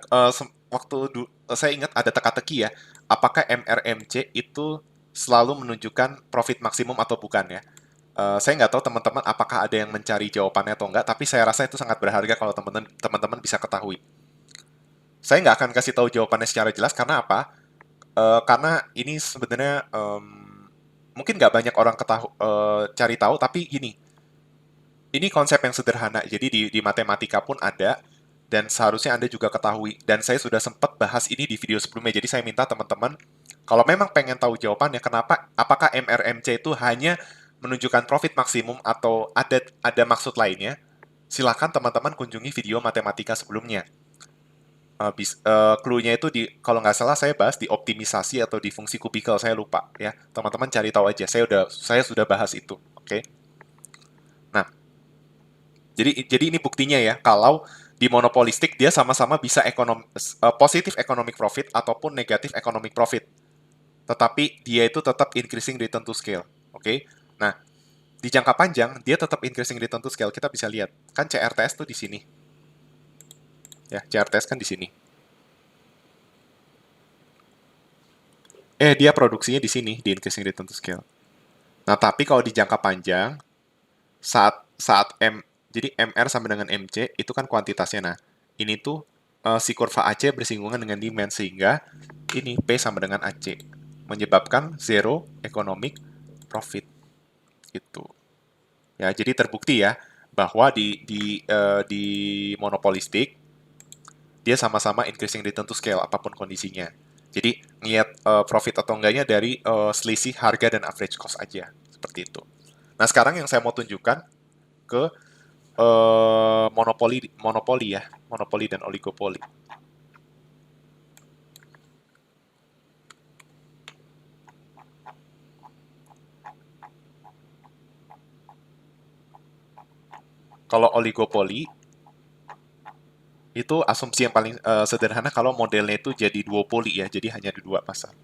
saya ingat ada teka-teki ya. Apakah MRMC itu selalu menunjukkan profit maksimum atau bukan ya? Saya nggak tahu teman-teman apakah ada yang mencari jawabannya atau enggak, tapi saya rasa itu sangat berharga kalau teman-teman bisa ketahui. Saya nggak akan kasih tahu jawabannya secara jelas karena apa? Karena ini sebenarnya mungkin nggak banyak orang cari tahu, tapi ini konsep yang sederhana. Jadi di matematika pun ada, dan seharusnya Anda juga ketahui. Dan saya sudah sempat bahas ini di video sebelumnya. Jadi saya minta teman-teman, kalau memang pengen tahu jawabannya, apakah MRMC itu hanya menunjukkan profit maksimum atau ada maksud lainnya, silakan teman-teman kunjungi video matematika sebelumnya. Clue-nya itu kalau nggak salah saya bahas di optimisasi atau di fungsi kubikel, saya lupa ya. Teman-teman cari tahu aja. Saya sudah bahas itu. Oke. Nah, jadi ini buktinya ya, kalau di monopolistik dia sama-sama bisa positif economic profit ataupun negatif economic profit. Tetapi dia itu tetap increasing return to scale. Oke. Nah, di jangka panjang dia tetap increasing return to scale. Kita bisa lihat, kan CRTS tuh di sini. Ya, CRTS kan di sini. Dia produksinya di sini, di increasing return to scale. Nah, tapi kalau di jangka panjang, saat saat jadi MR sama dengan MC itu kan kuantitasnya. Nah, ini tuh si kurva AC bersinggungan dengan demand sehingga ini P sama dengan AC menyebabkan zero economic profit itu. Ya, jadi terbukti ya bahwa di monopolistik dia sama-sama increasing return to scale apapun kondisinya. Jadi ngeliat profit atau enggaknya dari selisih harga dan average cost aja seperti itu. Nah, sekarang yang saya mau tunjukkan ke monopoli monopoli ya, monopoli dan oligopoli. Kalau oligopoli itu asumsi yang paling sederhana kalau modelnya itu jadi duopoli ya, jadi hanya ada dua pasar.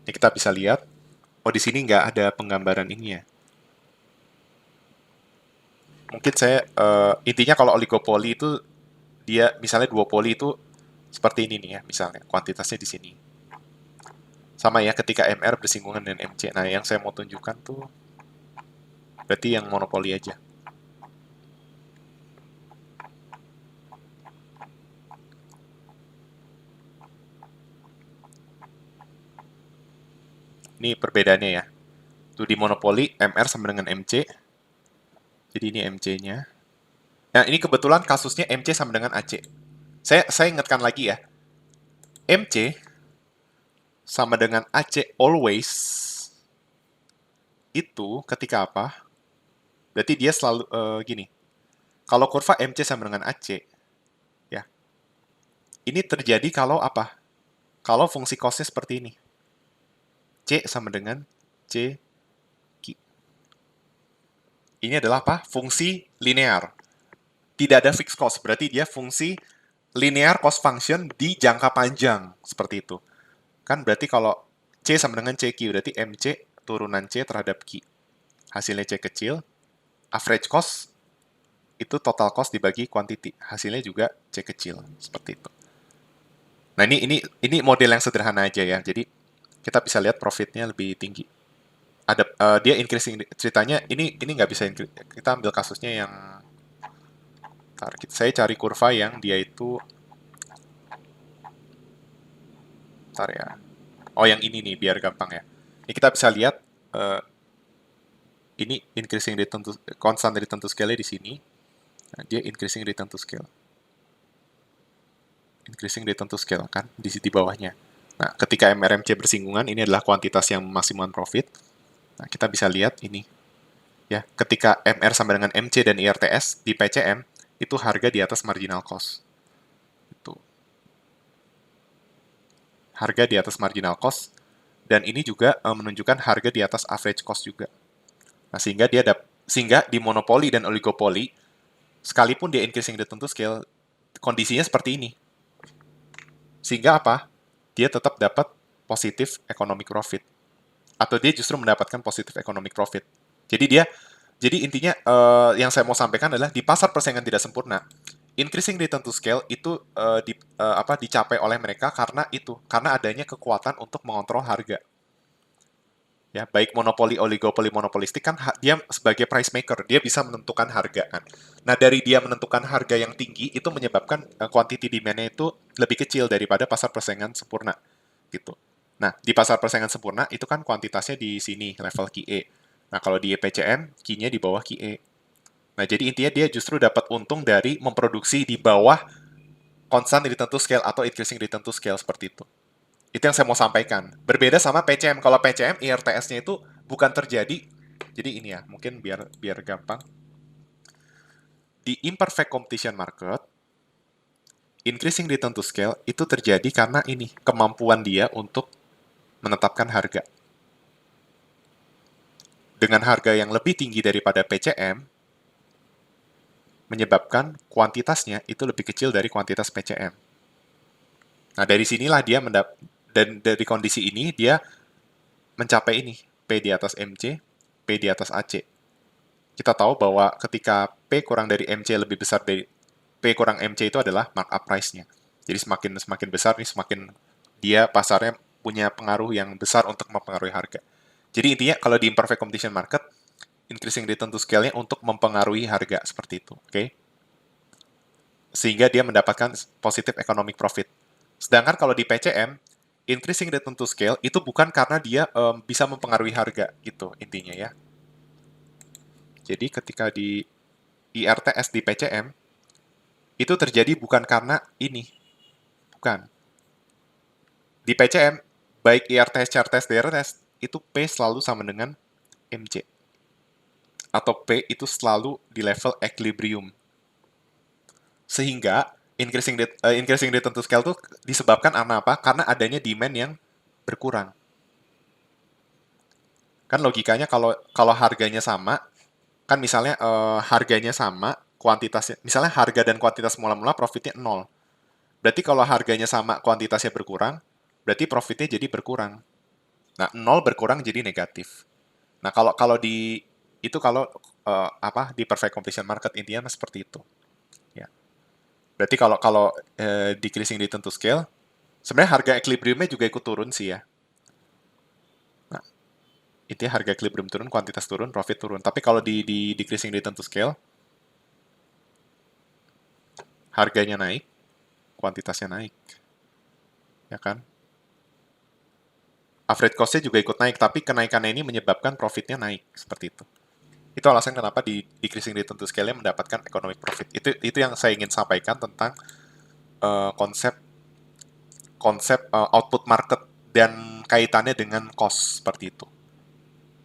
Ini kita bisa lihat, oh di sini nggak ada penggambaran ini ya. Mungkin saya intinya kalau oligopoli itu dia misalnya duopoli itu seperti ini nih ya, misalnya kuantitasnya di sini. Sama ya ketika MR bersinggungan dengan MC. Nah, yang saya mau tunjukkan tuh berarti yang monopoli aja. Ini perbedaannya ya. Tuh di monopoli MR sama dengan MC. Jadi ini MC-nya. Nah, ini kebetulan kasusnya MC sama dengan AC. Saya ingatkan lagi ya. MC sama dengan AC always itu ketika apa? Berarti dia selalu gini. Kalau kurva MC sama dengan AC, ya, ini terjadi kalau apa? Kalau fungsi cos-nya seperti ini. C sama dengan C Q. Ini adalah apa? Fungsi linear. Tidak ada fixed cost, berarti dia fungsi linear cost function di jangka panjang. Seperti itu. Kan berarti kalau C sama dengan CQ, berarti MC turunan C terhadap Q. Hasilnya C kecil, average cost itu total cost dibagi quantity. Hasilnya juga C kecil, seperti itu. Nah, ini model yang sederhana aja ya. Jadi kita bisa lihat profitnya lebih tinggi. Ada dia increasing ceritanya ini nggak bisa kita ambil kasusnya yang saya cari kurva yang dia itu ntar ya. Oh, yang ini nih biar gampang ya. Ini kita bisa lihat ini increasing return to constant return to scale di sini. Nah, dia increasing return to scale. Increasing return to scale kan di bawahnya. Nah, ketika MRMC bersinggungan ini adalah kuantitas yang maximum profit. Nah, kita bisa lihat ini. Ya, ketika MR sama dengan MC dan IRTS di PCM itu harga di atas marginal cost. Itu. Harga di atas marginal cost dan ini juga menunjukkan harga di atas average cost juga. Nah, sehingga di monopoli dan oligopoli sekalipun dia increasing return to scale kondisinya seperti ini. Sehingga apa? Dia tetap dapat positif economic profit atau dia justru mendapatkan positif economic profit. Jadi intinya yang saya mau sampaikan adalah di pasar persaingan tidak sempurna, increasing return to scale itu dicapai oleh mereka karena adanya kekuatan untuk mengontrol harga. Ya, baik monopoli, oligopoli, monopolistik kan dia sebagai price maker, dia bisa menentukan harga kan. Nah, dari dia menentukan harga yang tinggi itu menyebabkan quantity demand-nya itu lebih kecil daripada pasar persaingan sempurna gitu. Nah, di pasar persaingan sempurna itu kan kuantitasnya di sini level QE. Nah, kalau di PCM, Q-nya di bawah QE. Nah, jadi intinya dia justru dapat untung dari memproduksi di bawah constant return to scale atau increasing return to scale seperti itu. Itu yang saya mau sampaikan. Berbeda sama PCM. Kalau PCM, IRTS-nya itu bukan terjadi. Jadi ini ya, mungkin biar biar gampang. Di imperfect competition market, increasing return to scale itu terjadi karena ini, kemampuan dia untuk menetapkan harga. Dengan harga yang lebih tinggi daripada PCM, menyebabkan kuantitasnya itu lebih kecil dari kuantitas PCM. Nah, dari sinilah dia dan dari kondisi ini dia mencapai ini, P di atas MC, P di atas AC. Kita tahu bahwa ketika P kurang dari MC lebih besar dari P kurang MC itu adalah markup price-nya. Jadi semakin besar nih, semakin dia pasarnya punya pengaruh yang besar untuk mempengaruhi harga. Jadi intinya kalau di imperfect competition market, increasing return to scale-nya untuk mempengaruhi harga seperti itu, oke? Sehingga dia mendapatkan positive economic profit. Sedangkan kalau di PCM, increasing return to scale itu bukan karena dia bisa mempengaruhi harga gitu intinya ya. Jadi ketika di IRTS di PCM, itu terjadi bukan karena ini, bukan. Di PCM, baik IRTS, CRTS, DRTS, itu P selalu sama dengan MC. Atau P itu selalu di level equilibrium. Sehingga increasing return to scale itu disebabkan karena apa? Karena adanya demand yang berkurang. Kan logikanya kalau kalau harganya sama, kan misalnya harganya sama, kuantitasnya, misalnya harga dan kuantitas mula-mula profitnya 0. Berarti kalau harganya sama, kuantitasnya berkurang, berarti profitnya jadi berkurang. Nah, 0 berkurang jadi negatif. Nah, kalau kalau di itu kalau apa di perfect competition market intinya seperti itu. Ya. Berarti kalau kalau decreasing return to scale, sebenarnya harga equilibriumnya juga ikut turun sih ya. Nah, intinya harga equilibrium turun, kuantitas turun, profit turun. Tapi kalau di decreasing return to scale, harganya naik, kuantitasnya naik. Ya kan? Average cost-nya juga ikut naik, tapi kenaikannya ini menyebabkan profitnya naik. Seperti itu. Itu alasan kenapa di decreasing return to scale-nya mendapatkan economic profit. Itu yang saya ingin sampaikan tentang konsep output market dan kaitannya dengan cost seperti itu.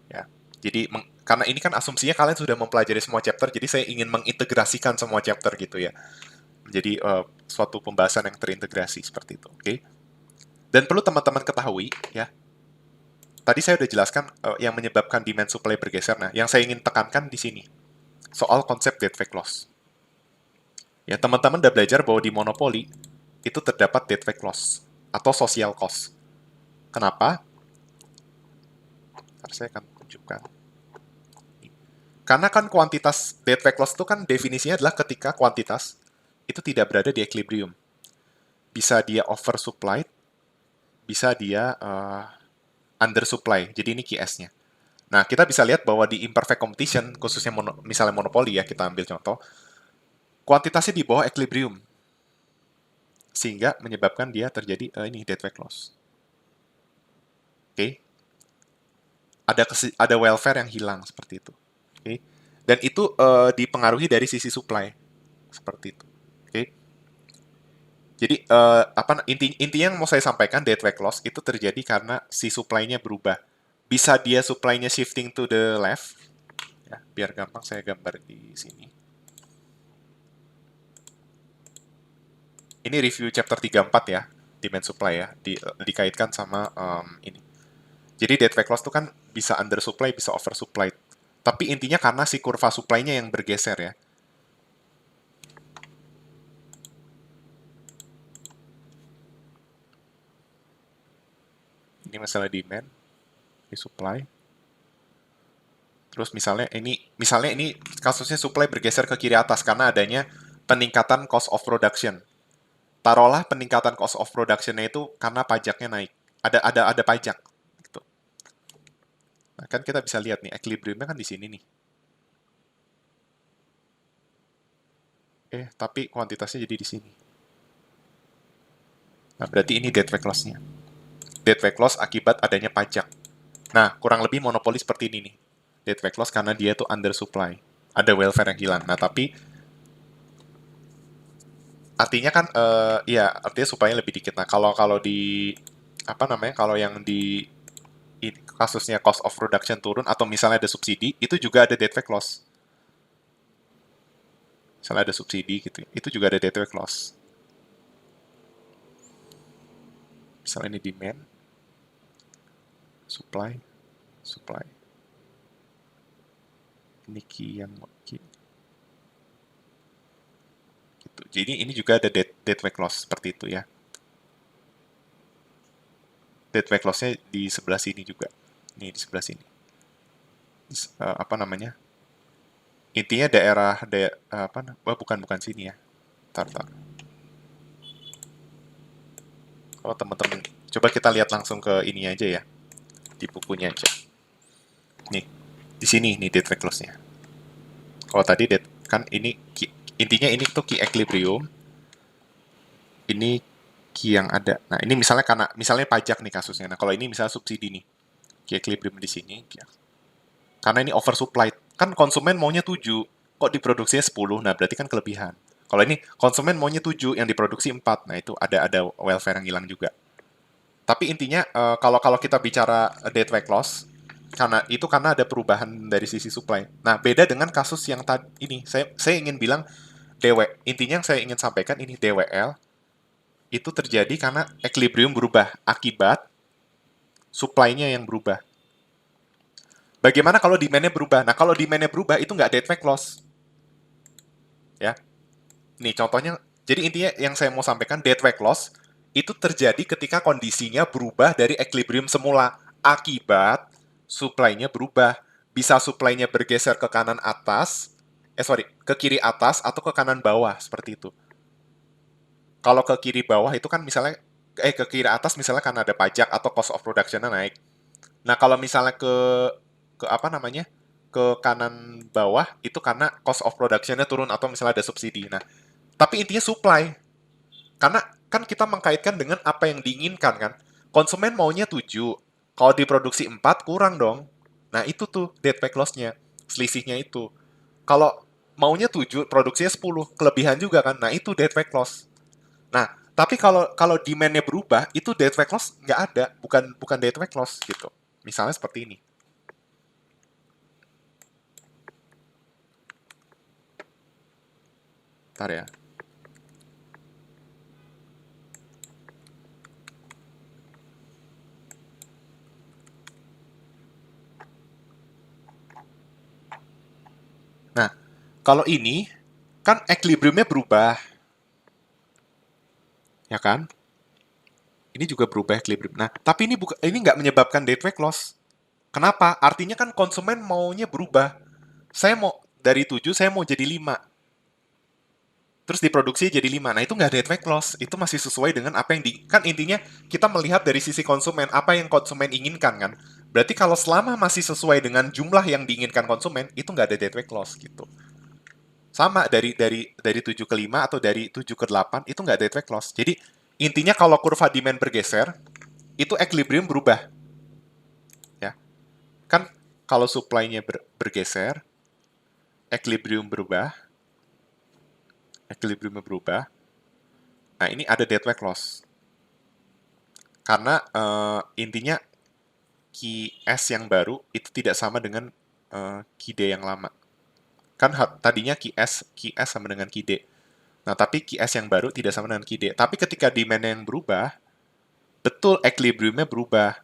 Ya. Jadi karena ini kan asumsinya kalian sudah mempelajari semua chapter, jadi saya ingin mengintegrasikan semua chapter gitu ya. Menjadi suatu pembahasan yang terintegrasi seperti itu. Oke. Dan perlu teman-teman ketahui ya. Tadi saya sudah jelaskan yang menyebabkan demand supply bergeser. Nah, yang saya ingin tekankan di sini soal konsep dead fake loss. Ya, teman-teman udah belajar bahwa di monopoli itu terdapat dead fake loss atau social cost. Kenapa? Ntar saya akan tunjukkan. Karena kan kuantitas dead fake loss itu kan definisinya adalah ketika kuantitas itu tidak berada di equilibrium. Bisa dia oversupplied, bisa dia undersupply. Jadi ini QS-nya. Nah, kita bisa lihat bahwa di imperfect competition, khususnya misalnya monopoli ya, kita ambil contoh, kuantitasnya di bawah equilibrium. Sehingga menyebabkan dia terjadi ini dead fake loss. Oke. Ada welfare yang hilang seperti itu. Oke. Dan itu dipengaruhi dari sisi supply. Seperti itu. Oke. Jadi intinya yang mau saya sampaikan dead fake loss itu terjadi karena si supply-nya berubah. Bisa dia supply-nya shifting to the left. Ya, biar gampang saya gambar di sini. Ini review chapter 34 ya, demand supply ya, dikaitkan sama ini. Jadi dead fake loss itu kan bisa undersupply, bisa oversupply. Tapi intinya karena si kurva supply-nya yang bergeser ya. Ini masalah demand, di supply. Terus misalnya ini kasusnya supply bergeser ke kiri atas karena adanya peningkatan cost of production. Taruhlah peningkatan cost of production-nya itu karena pajaknya naik. Ada pajak gitu. Nah, kan kita bisa lihat nih equilibrium-nya kan di sini nih. Tapi kuantitasnya jadi di sini. Nah, berarti ini dead fake loss-nya. Dead fake loss akibat adanya pajak. Nah, kurang lebih monopoli seperti ini nih. Dead fake loss karena dia tuh undersupply. Ada welfare yang hilang. Nah, tapi artinya kan ya artinya supply lebih dikit. Nah, kalau kalau di apa namanya? Kalau yang di kasusnya cost of production turun atau misalnya ada subsidi, itu juga ada dead fake loss. Misalnya ada subsidi gitu, itu juga ada dead fake loss. Misalnya ini demand, supply, supply. Ini key yang key. Gitu. Jadi ini juga ada dead fake loss seperti itu ya. Dead fake loss-nya di sebelah sini juga. Nih di sebelah sini. Apa namanya? Intinya bukan sini ya. Tar. Kalau teman-teman Coba kita lihat langsung ke ini aja ya, di bukunya aja. Nih, di sini nih date weight loss-nya. Kalau tadi kan ini intinya ini tuh key equilibrium, ini key yang ada. Nah, ini misalnya karena misalnya pajak nih kasusnya. Nah, kalau ini misalnya subsidi nih, key equilibrium di sini. Karena ini oversupply. Kan konsumen maunya 7, kok diproduksinya 10, nah berarti kan kelebihan. Kalau ini konsumen maunya 7, yang diproduksi 4, nah itu ada welfare yang hilang juga. Tapi intinya kalau kalau kita bicara dead weight loss, karena ada perubahan dari sisi supply. Nah, beda dengan kasus yang tadi ini. Saya ingin bilang intinya yang saya ingin sampaikan ini DWL itu terjadi karena equilibrium berubah akibat supply-nya yang berubah. Bagaimana kalau demand-nya berubah? Nah, kalau demand-nya berubah itu nggak dead weight loss. Ya, nih contohnya, jadi intinya yang saya mau sampaikan, dead weight loss itu terjadi ketika kondisinya berubah dari equilibrium semula akibat supply-nya berubah. Bisa supply-nya bergeser ke kanan atas, ke kiri atas atau ke kanan bawah, seperti itu. Kalau ke kiri bawah itu kan misalnya, ke kiri atas misalnya karena ada pajak atau cost of production-nya naik. Nah, kalau misalnya ke apa namanya, ke kanan bawah itu karena cost of production-nya turun atau misalnya ada subsidi. Nah, tapi intinya supply. Karena kan kita mengkaitkan dengan apa yang diinginkan kan. Konsumen maunya 7. Kalau diproduksi 4 kurang dong. Nah, itu tuh dead weight loss-nya. Selisihnya itu. Kalau maunya 7, produksinya 10, kelebihan juga kan. Nah, itu dead weight loss. Nah, tapi kalau kalau demand-nya berubah, itu dead weight loss nggak ada. Bukan bukan dead weight loss gitu. Misalnya seperti ini. Ntar ya. Nah, kalau ini kan equilibrium-nya berubah, ya kan? Ini juga berubah equilibrium. Nah, tapi ini nggak menyebabkan dead weight loss. Kenapa? Artinya kan konsumen maunya berubah. Saya mau dari 7, saya mau jadi 5. Terus diproduksi jadi 5. Nah, itu nggak dead weight loss. Itu masih sesuai dengan apa yang kan intinya kita melihat dari sisi konsumen, apa yang konsumen inginkan kan. Berarti kalau selama masih sesuai dengan jumlah yang diinginkan konsumen, itu nggak ada dead weight loss gitu. Sama dari 7 ke 5 atau dari 7 ke 8 itu nggak dead weight loss. Jadi intinya kalau kurva demand bergeser, itu equilibrium berubah ya. Kan kalau supply-nya bergeser, equilibrium berubah. Nah, ini ada dead weight loss. Karena intinya key S yang baru itu tidak sama dengan key D yang lama. Kan tadinya key S sama dengan key D. Nah, tapi key S yang baru tidak sama dengan key D. Tapi ketika demand yang berubah, betul equilibriumnya berubah.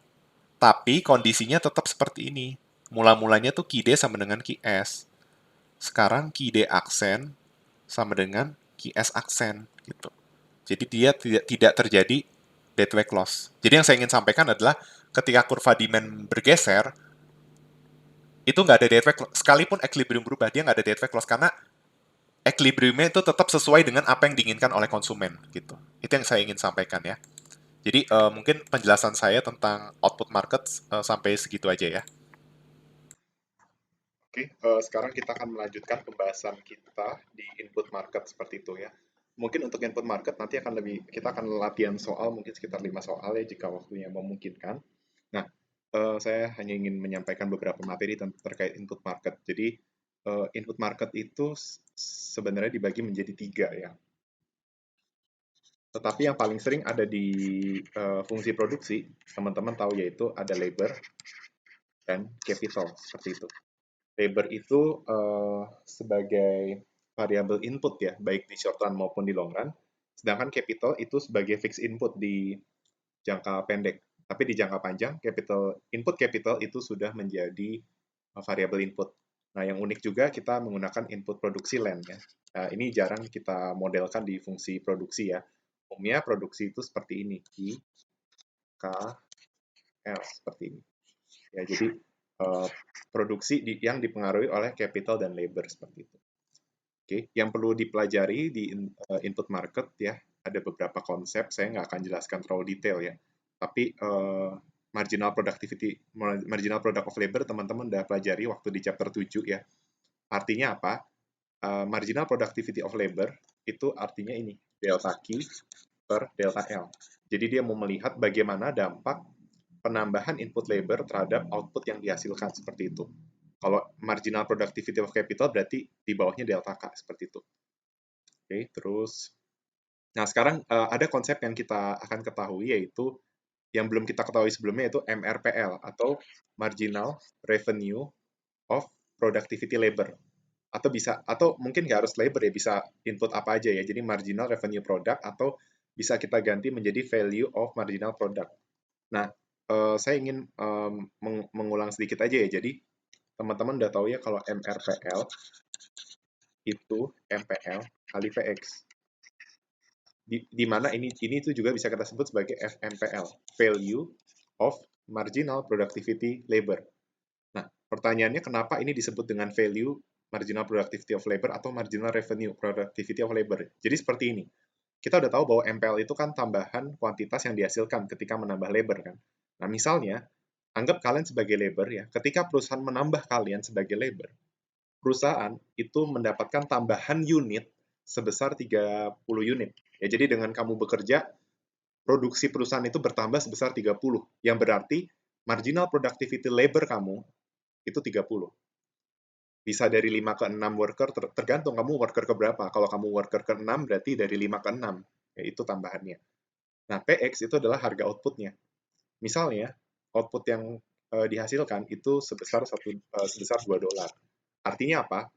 Tapi kondisinya tetap seperti ini. Mula-mulanya tuh key D sama dengan key S. Sekarang key D aksen sama dengan key S aksen gitu. Jadi dia tidak terjadi dead weight loss. Jadi yang saya ingin sampaikan adalah ketika kurva demand bergeser, itu nggak ada dead weight loss. Sekalipun equilibrium berubah, dia nggak ada dead weight loss karena equilibriumnya itu tetap sesuai dengan apa yang diinginkan oleh konsumen gitu. Itu yang saya ingin sampaikan ya. Jadi mungkin penjelasan saya tentang output market sampai segitu aja ya. Oke, sekarang kita akan melanjutkan pembahasan kita di input market seperti itu ya. Mungkin untuk input market nanti kita akan latihan soal mungkin sekitar 5 soal ya jika waktunya memungkinkan. Nah, saya hanya ingin menyampaikan beberapa materi terkait input market. Jadi, input market itu sebenarnya dibagi menjadi 3 ya. Tetapi yang paling sering ada di fungsi produksi, teman-teman tahu yaitu ada labor dan capital, seperti itu. Labor itu sebagai variabel input ya, baik di short run maupun di long run. Sedangkan capital itu sebagai fixed input di jangka pendek. Tapi di jangka panjang, input capital itu sudah menjadi variabel input. Nah, yang unik juga kita menggunakan input produksi land ya. Nah, ini jarang kita modelkan di fungsi produksi ya. Umumnya produksi itu seperti ini, I, K, L, seperti ini. Ya, jadi produksi yang dipengaruhi oleh capital dan labor seperti itu. Oke, yang perlu dipelajari di input market ya, ada beberapa konsep, saya nggak akan jelaskan terlalu detail ya. Tapi marginal product of labor teman-teman udah pelajari waktu di chapter 7 ya. Artinya apa? Marginal productivity of labor itu artinya ini, delta Q per delta L. Jadi dia mau melihat bagaimana dampak penambahan input labor terhadap output yang dihasilkan, seperti itu. Kalau marginal productivity of capital berarti di bawahnya delta K, seperti itu. Oke, terus nah sekarang ada konsep yang kita akan ketahui, yaitu yang belum kita ketahui sebelumnya, yaitu MRPL atau Marginal Revenue of Productivity Labor. Atau mungkin nggak harus labor ya, bisa input apa aja ya. Jadi marginal revenue product, atau bisa kita ganti menjadi value of marginal product. Nah, saya ingin mengulang sedikit aja ya. Jadi teman-teman udah tahu ya kalau MRPL itu MPL kali VX. Di mana ini itu juga bisa kita sebut sebagai FMPL, Value of Marginal Productivity Labor. Nah, pertanyaannya kenapa ini disebut dengan value marginal productivity of labor atau marginal revenue productivity of labor. Jadi seperti ini. Kita udah tahu bahwa MPL itu kan tambahan kuantitas yang dihasilkan ketika menambah labor kan. Nah, misalnya anggap kalian sebagai labor ya. Ketika perusahaan menambah kalian sebagai labor, perusahaan itu mendapatkan tambahan unit sebesar 30 unit. Ya, jadi dengan kamu bekerja, produksi perusahaan itu bertambah sebesar 30, yang berarti marginal productivity labor kamu itu 30. Bisa dari 5 ke 6 worker, tergantung kamu worker ke berapa. Kalau kamu worker ke 6, berarti dari 5 ke 6, yaitu tambahannya. Nah, PX itu adalah harga outputnya. Misalnya, output yang dihasilkan itu sebesar $2. Artinya apa?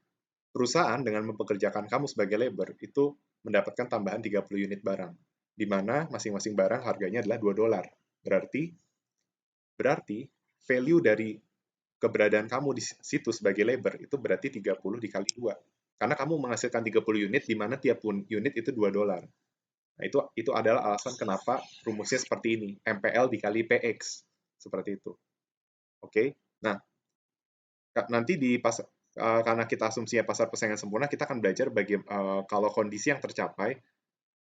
Perusahaan dengan mempekerjakan kamu sebagai labor itu mendapatkan tambahan 30 unit barang, di mana masing-masing barang harganya adalah $2. Berarti berarti value dari keberadaan kamu di situ sebagai labor itu berarti 30 dikali 2. Karena kamu menghasilkan 30 unit, di mana tiap unit itu $2. Nah, itu adalah alasan kenapa rumusnya seperti ini, MPL dikali PX. Seperti itu. Oke? Nah, nanti karena kita asumsinya pasar persaingan sempurna, kita akan belajar kalau kondisi yang tercapai,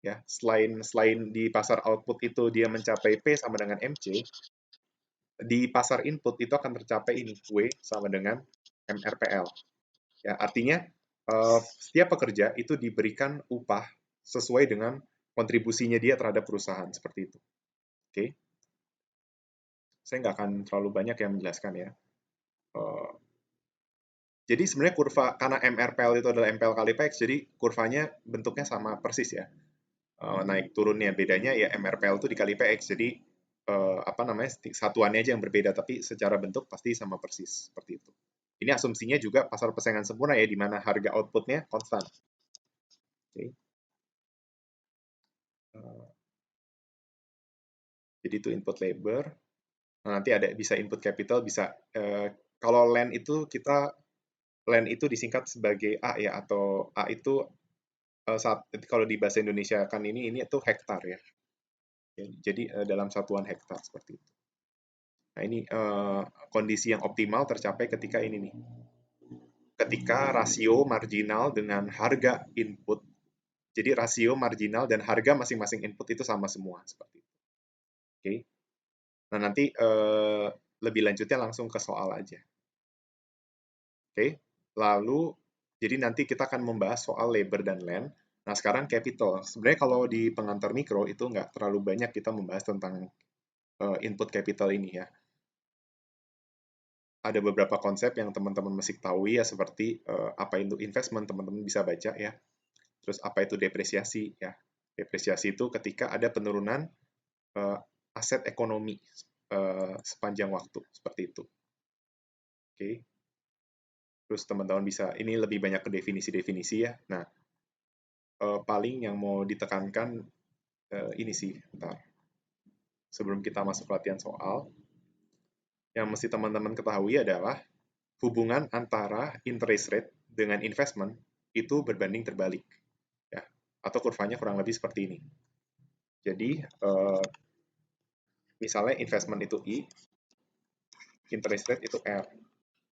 ya, selain di pasar output itu dia mencapai P sama dengan MC, di pasar input itu akan tercapai ini, W sama dengan MRPL. Ya, artinya setiap pekerja itu diberikan upah sesuai dengan kontribusinya dia terhadap perusahaan, seperti itu. Oke, saya nggak akan terlalu banyak yang menjelaskan ya. Jadi sebenarnya kurva, karena MRPL itu adalah MPL kali PX, jadi kurvanya bentuknya sama persis ya. Naik turunnya, bedanya ya MRPL itu dikali PX, jadi apa namanya, satuannya aja yang berbeda, tapi secara bentuk pasti sama persis, seperti itu. Ini asumsinya juga pasar persaingan sempurna ya, di mana harga outputnya konstan. Oke. Jadi itu input labor. Nah, nanti ada bisa input capital, bisa kalau land itu disingkat sebagai A ya, atau A itu kalau di bahasa Indonesia kan ini itu hektar ya. Jadi dalam satuan hektar, seperti itu. Nah, ini kondisi yang optimal tercapai ketika ini nih. Ketika rasio marginal dengan harga input. Jadi rasio marginal dan harga masing-masing input itu sama semua, seperti itu. Oke. Nah, nanti lebih lanjutnya langsung ke soal aja. Oke. Lalu jadi nanti kita akan membahas soal labor dan land. Nah, sekarang capital. Sebenarnya kalau di pengantar mikro itu nggak terlalu banyak kita membahas tentang input capital ini ya. Ada beberapa konsep yang teman-teman mesti tahu ya, seperti apa itu investment, teman-teman bisa baca ya. Terus apa itu depresiasi ya. Depresiasi itu ketika ada penurunan aset ekonomi sepanjang waktu, seperti itu. Oke. Terus teman-teman bisa, ini lebih banyak ke definisi-definisi ya. Nah, paling yang mau ditekankan ini sih, bentar. Sebelum kita masuk latihan soal, yang mesti teman-teman ketahui adalah hubungan antara interest rate dengan investment itu berbanding terbalik, ya, atau kurvanya kurang lebih seperti ini. Jadi misalnya investment itu I, interest rate itu R.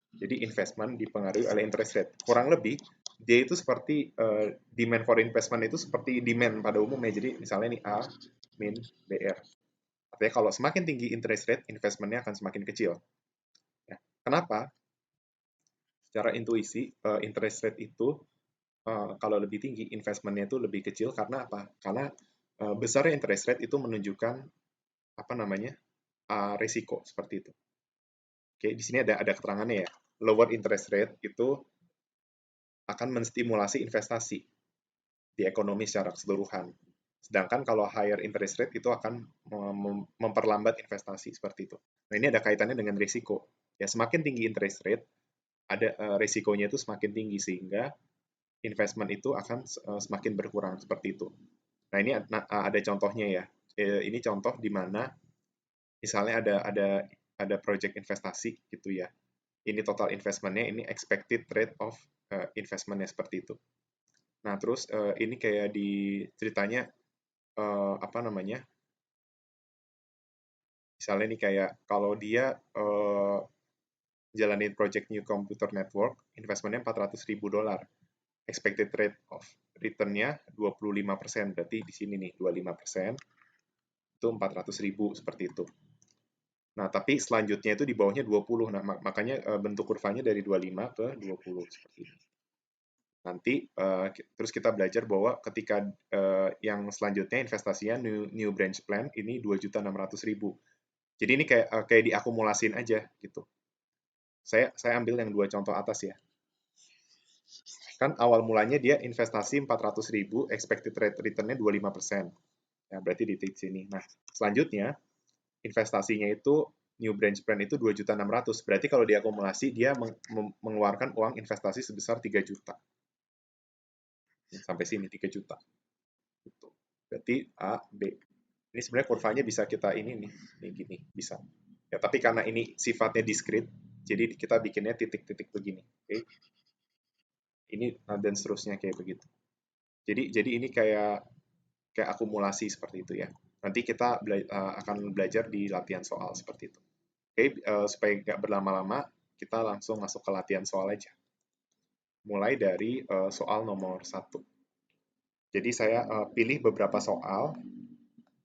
Jadi investment dipengaruhi oleh interest rate. Kurang lebih dia itu seperti demand for investment itu seperti demand pada umumnya. Jadi misalnya ini A min BR, Artinya kalau semakin tinggi interest rate, investmentnya akan semakin kecil. Ya. Kenapa? Secara intuisi, interest rate itu kalau lebih tinggi, investmentnya itu lebih kecil karena apa? Karena besarnya interest rate itu menunjukkan apa namanya risiko seperti itu. Oke, di sini ada keterangannya ya. Lower interest rate itu akan menstimulasi investasi di ekonomi secara keseluruhan. Sedangkan kalau higher interest rate itu akan memperlambat investasi seperti itu. Nah, ini ada kaitannya dengan risiko. Ya, semakin tinggi interest rate, ada risikonya itu semakin tinggi sehingga investment itu akan semakin berkurang seperti itu. Nah, ini ada contohnya ya. Ini contoh di mana misalnya ada project investasi gitu ya. Ini total investmentnya, ini expected rate of investmentnya seperti itu. Nah, terus ini kayak di ceritanya apa namanya? Misalnya nih kayak kalau dia jalanin project new computer network, investmentnya $400.000. Expected rate of return-nya 25%. Berarti di sini nih 25%, itu 400.000 seperti itu. Nah, tapi selanjutnya itu di bawahnya 20. Nah, makanya bentuk kurvanya dari 25 ke 20 seperti ini. Nanti terus kita belajar bahwa ketika yang selanjutnya investasinya new branch plan ini 2.600.000. Jadi ini kayak diakumulasin aja gitu. Saya ambil yang dua contoh atas ya. Kan awal mulanya dia investasi 400.000, expected rate return-nya 25%. Ya, berarti di titik sini. Nah, selanjutnya investasinya itu new branch plan itu 2.600.000. Berarti kalau diakumulasi dia mengeluarkan uang investasi sebesar 3 juta. Sampai sini 3 juta. Gitu. Berarti A, B. Ini sebenarnya kurvanya bisa kita ini nih gini, bisa. Ya, tapi karena ini sifatnya diskrit, jadi kita bikinnya titik-titik begini. Oke. Ini dan seterusnya kayak begitu. Jadi ini kayak akumulasi seperti itu ya. Nanti kita akan belajar di latihan soal seperti itu. Oke, supaya nggak berlama-lama, kita langsung masuk ke latihan soal aja. Mulai dari soal nomor 1. Jadi saya pilih beberapa soal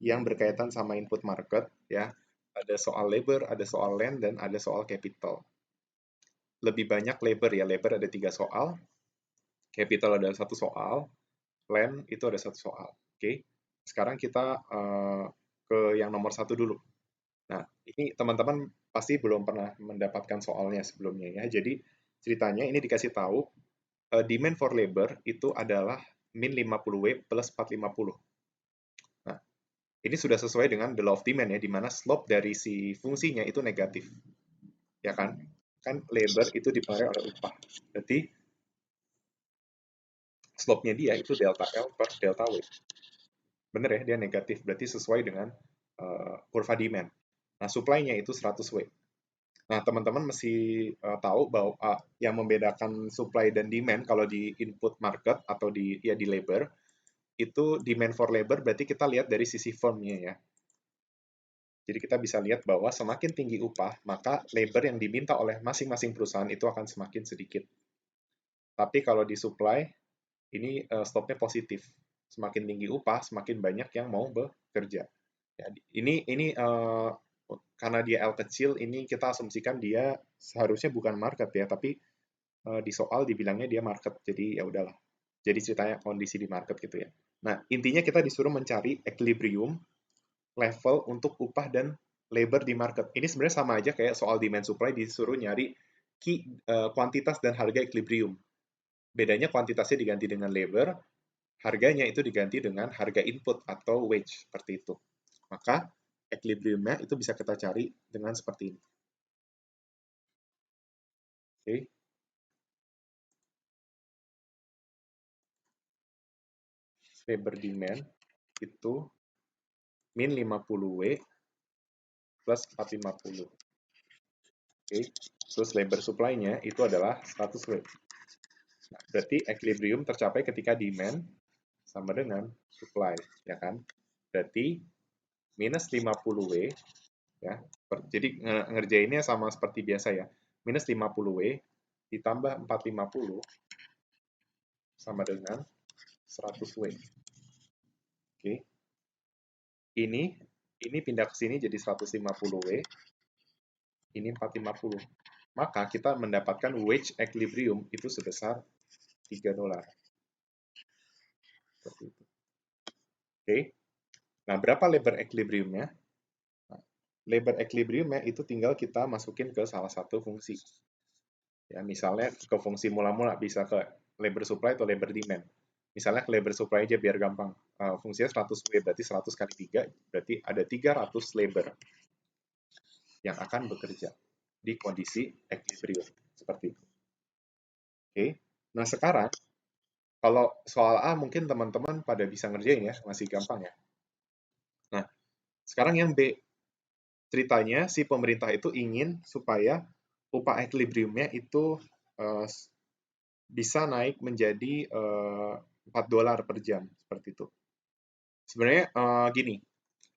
yang berkaitan sama input market ya. Ada soal labor, ada soal land, dan ada soal capital. Lebih banyak labor ya, labor ada 3 soal, capital ada 1 soal, land itu ada 1 soal. Oke, sekarang kita ke yang nomor 1 dulu. Nah, ini teman-teman pasti belum pernah mendapatkan soalnya sebelumnya ya. Jadi ceritanya ini dikasih tahu demand for labor itu adalah min 50W plus 450. Nah, ini sudah sesuai dengan the law of demand ya, di mana slope dari si fungsinya itu negatif. Ya kan? Kan labor itu dipengaruhi oleh upah. Berarti slope-nya dia itu delta L per delta W. Bener ya, dia negatif. Berarti sesuai dengan kurva demand. Nah, supply-nya itu 100W. Nah, teman-teman mesti tahu bahwa yang membedakan supply dan demand kalau di input market atau di labor, itu demand for labor berarti kita lihat dari sisi firm-nya ya. Jadi kita bisa lihat bahwa semakin tinggi upah, maka labor yang diminta oleh masing-masing perusahaan itu akan semakin sedikit. Tapi kalau di supply, ini stopnya positif. Semakin tinggi upah, semakin banyak yang mau bekerja. Ya, ini karena dia L kecil, ini kita asumsikan dia seharusnya bukan market ya, tapi di soal dibilangnya dia market. Jadi ya udahlah. Jadi ceritanya kondisi di market gitu ya. Nah, intinya kita disuruh mencari equilibrium level untuk upah dan labor di market. Ini sebenarnya sama aja kayak soal demand supply disuruh nyari kuantitas dan harga equilibrium. Bedanya kuantitasnya diganti dengan labor, harganya itu diganti dengan harga input atau wage seperti itu. Maka equilibriumnya itu bisa kita cari dengan seperti ini. Oke. Labor demand itu min 50W plus 450. Oke. Terus labor supply-nya itu adalah 100W. Nah, berarti equilibrium tercapai ketika demand sama dengan supply, ya kan? Berarti minus 50W, ya. Jadi ngerjainnya sama seperti biasa ya. Minus 50W ditambah 450 sama dengan 100W. Oke. Ini ini pindah ke sini jadi 150W, ini 450. Maka kita mendapatkan wage equilibrium itu sebesar $3. Seperti itu. Oke. Nah, berapa labor equilibriumnya? Nah, labor equilibriumnya itu tinggal kita masukin ke salah satu fungsi. Ya, misalnya ke fungsi mula-mula bisa ke labor supply atau labor demand. Misalnya ke labor supply aja biar gampang. Fungsinya 100W berarti 100 kali 3, berarti ada 300 labor yang akan bekerja di kondisi equilibrium. Seperti itu. Oke. Nah, sekarang kalau soal A mungkin teman-teman pada bisa ngerjain ya, masih gampang ya. Nah, sekarang yang B. Ceritanya si pemerintah itu ingin supaya upah equilibriumnya itu uh, bisa naik menjadi $4 per jam, seperti itu. Sebenarnya gini,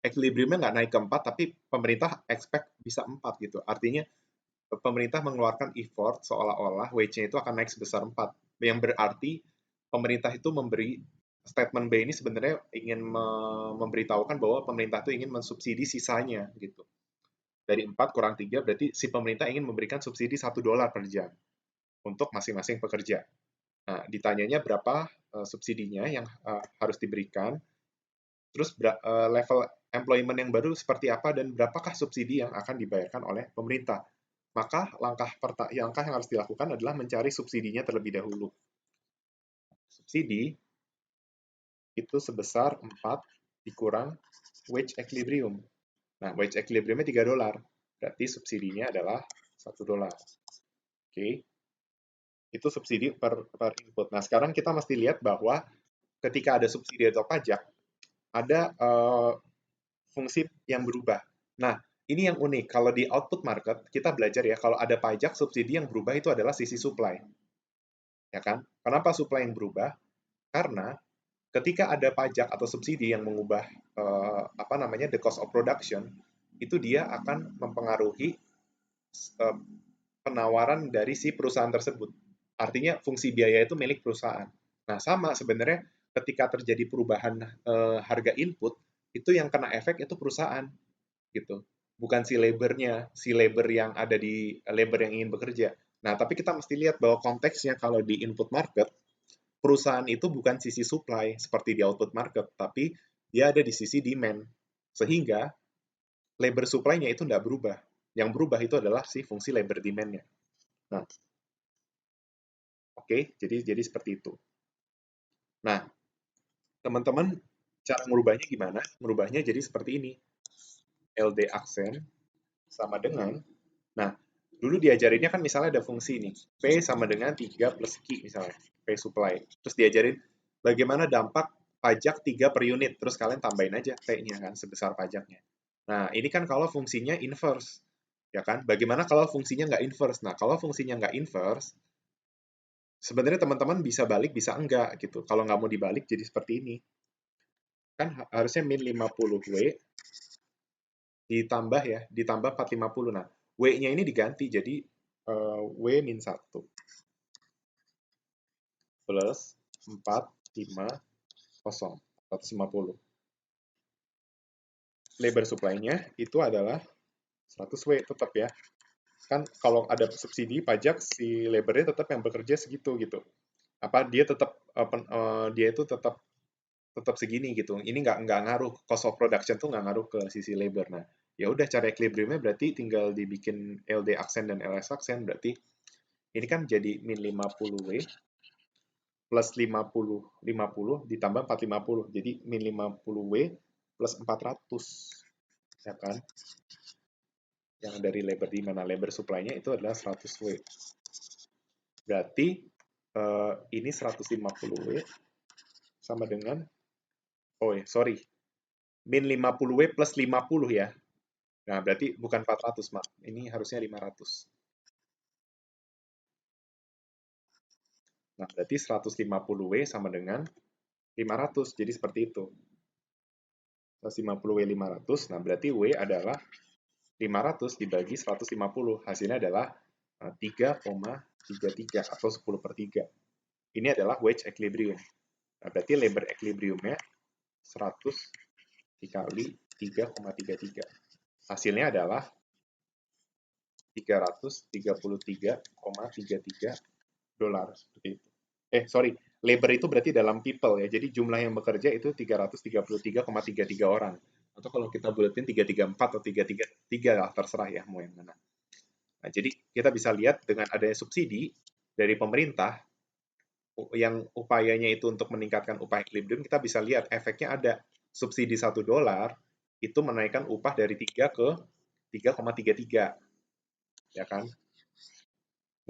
equilibriumnya nggak naik ke 4, tapi pemerintah expect bisa 4 gitu. Artinya pemerintah mengeluarkan effort seolah-olah wage-nya itu akan naik sebesar 4. Yang berarti pemerintah itu memberi statement B ini sebenarnya ingin memberitahukan bahwa pemerintah itu ingin mensubsidi sisanya gitu. Dari 4 kurang 3 berarti si pemerintah ingin memberikan subsidi $1 per jam untuk masing-masing pekerja. Nah, ditanyanya berapa subsidinya yang harus diberikan, terus level employment yang baru seperti apa, dan berapakah subsidi yang akan dibayarkan oleh pemerintah. Maka langkah yang harus dilakukan adalah mencari subsidinya terlebih dahulu. Subsidi itu sebesar 4 dikurang wage equilibrium. Nah, wage equilibriumnya $3. Berarti subsidinya adalah $1. Oke. Itu subsidi per input. Nah, sekarang kita mesti lihat bahwa ketika ada subsidi atau pajak, ada fungsi yang berubah. Nah, ini yang unik. Kalau di output market, kita belajar ya, kalau ada pajak, subsidi yang berubah itu adalah sisi supply. Ya kan? Kenapa supply yang berubah? Karena ketika ada pajak atau subsidi yang mengubah apa namanya the cost of production, itu dia akan mempengaruhi uh, penawaran dari si perusahaan tersebut. Artinya fungsi biaya itu milik perusahaan. Nah, sama sebenarnya ketika terjadi perubahan harga input, itu yang kena efek itu perusahaan gitu. Bukan si labornya, si labor yang ada di labor yang ingin bekerja. Nah, tapi kita mesti lihat bahwa konteksnya kalau di input market, perusahaan itu bukan sisi supply seperti di output market, tapi dia ada di sisi demand. Sehingga labor supply-nya itu tidak berubah. Yang berubah itu adalah si fungsi labor demand-nya. Nah, oke, jadi seperti itu. Nah, teman-teman cara merubahnya gimana? Merubahnya jadi seperti ini. LD aksen sama dengan, nah, dulu diajarinnya kan misalnya ada fungsi ini, P sama dengan 3 plus Q misalnya, P supply. Terus diajarin bagaimana dampak pajak 3 per unit, terus kalian tambahin aja P-nya kan, sebesar pajaknya. Nah, ini kan kalau fungsinya inverse, ya kan? Bagaimana kalau fungsinya nggak inverse? Nah, kalau fungsinya nggak inverse, sebenarnya teman-teman bisa balik, bisa enggak gitu. Kalau nggak mau dibalik, jadi seperti ini. Kan harusnya min 50W ditambah ya, ditambah 450. Nah, W-nya ini diganti jadi W min 1 plus 450, 150. Labor supply-nya itu adalah 100W tetap ya. Kan kalau ada subsidi pajak, si labornya tetap yang bekerja segitu gitu. Apa dia tetap dia itu tetap tetap segini gitu. Ini nggak ngaruh, cost of production tuh nggak ngaruh ke sisi labor. Nah, ya udah cara equilibriumnya berarti tinggal dibikin LD aksen dan LS aksen, berarti ini kan jadi min 50W plus 50 ditambah 450. Jadi min 50W plus 400. Ya kan? Yang dari labor di mana labor supply-nya itu adalah 100W. Berarti ini 150W sama dengan, oh ya, sorry, min 50W plus 50 ya. Nah, berarti bukan 400, Mak. Ini harusnya 500. Nah, berarti 150W sama dengan 500. Jadi seperti itu. 150W 500. Nah, berarti W adalah 500 dibagi 150. Hasilnya adalah 3,33 atau 10 per 3. Ini adalah wage equilibrium. Nah, berarti labor equilibriumnya 100 dikali 3,33. Hasilnya adalah 333,33 dolar seperti itu. Sorry, labor itu berarti dalam people ya. Jadi jumlah yang bekerja itu 333,33 orang. Atau kalau kita buletin 334 atau 333 lah, terserah ya mau yang mana. Nah, jadi kita bisa lihat dengan adanya subsidi dari pemerintah yang upayanya itu untuk meningkatkan upah equilibrium, kita bisa lihat efeknya ada. Subsidi $1 itu menaikkan upah dari 3 ke 3,33, ya kan?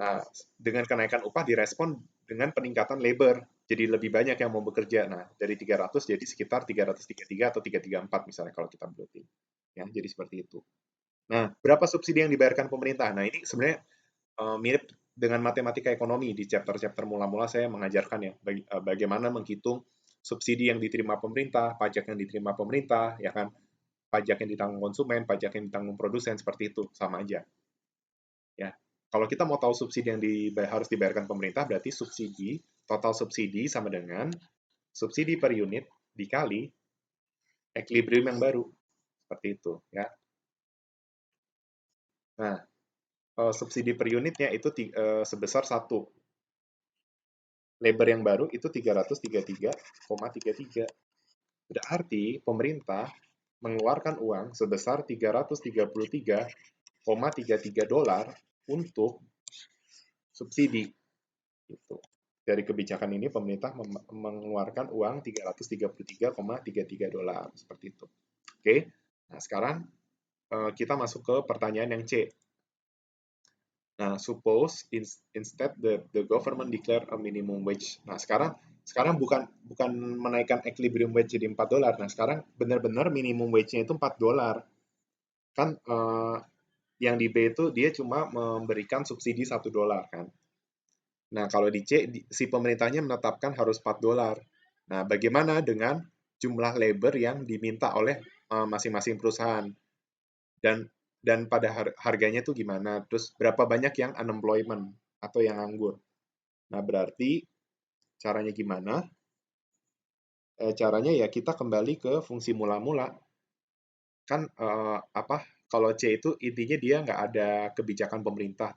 Nah, dengan kenaikan upah direspon dengan peningkatan labor. Jadi lebih banyak yang mau bekerja. Nah, dari 300 jadi sekitar 333 atau 334 misalnya kalau kita buletin. Ya, jadi seperti itu. Nah, berapa subsidi yang dibayarkan pemerintah? Nah, ini sebenarnya mirip dengan matematika ekonomi. Di chapter-chapter mula-mula saya mengajarkan ya bagaimana menghitung subsidi yang diterima pemerintah, pajak yang diterima pemerintah, ya kan, pajak yang ditanggung konsumen, pajak yang ditanggung produsen, seperti itu, sama aja. Ya, kalau kita mau tahu subsidi yang harus dibayarkan pemerintah, berarti total subsidi sama dengan subsidi per unit dikali equilibrium yang baru, seperti itu, ya. Nah, subsidi per unitnya itu sebesar 1. Labor yang baru itu 333,33. Berarti pemerintah mengeluarkan uang sebesar 333,33 dolar untuk subsidi. Gitu. Dari kebijakan ini pemerintah mengeluarkan uang 333,33 dolar seperti itu. Oke. Nah, sekarang kita masuk ke pertanyaan yang C. Nah, suppose instead the government declare a minimum wage. Nah, sekarang bukan menaikkan equilibrium wage jadi $4. Nah, sekarang benar-benar minimum wage-nya itu $4. Kan yang di B itu dia cuma memberikan subsidi $1 kan. Nah, kalau di C si pemerintahnya menetapkan harus $4. Nah, bagaimana dengan jumlah labor yang diminta oleh masing-masing perusahaan? Dan pada harganya itu gimana? Terus berapa banyak yang unemployment atau yang nganggur? Nah, berarti caranya gimana? Caranya ya kita kembali ke fungsi mula-mula. Kan kalau C itu intinya dia nggak ada kebijakan pemerintah.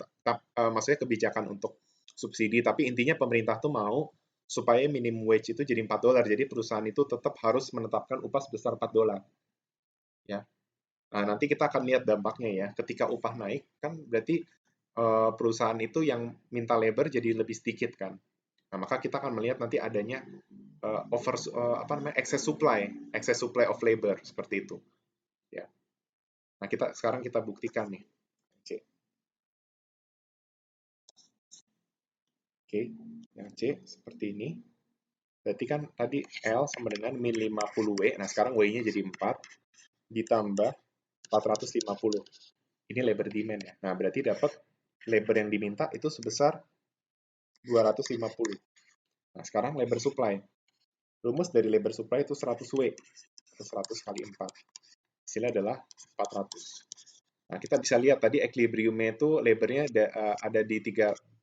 Maksudnya kebijakan untuk subsidi, tapi intinya pemerintah tuh mau supaya minimum wage itu jadi $4. Jadi perusahaan itu tetap harus menetapkan upah sebesar $4. Ya. Nah, nanti kita akan lihat dampaknya ya. Ketika upah naik, kan berarti perusahaan itu yang minta labor jadi lebih sedikit kan. Nah, maka kita akan melihat nanti adanya excess supply of labor seperti itu. Ya. Nah, sekarang kita buktikan nih. C. Oke, yang C seperti ini. Berarti kan tadi L sama dengan min 50W. Nah, sekarang W-nya jadi 4 ditambah 450. Ini labor demand ya. Nah, berarti dapat labor yang diminta itu sebesar 250. Nah, sekarang labor supply. Rumus dari labor supply itu 100W. Atau 100 kali 4. Hasilnya adalah 400. Nah, kita bisa lihat tadi equilibrium-nya itu labornya ada di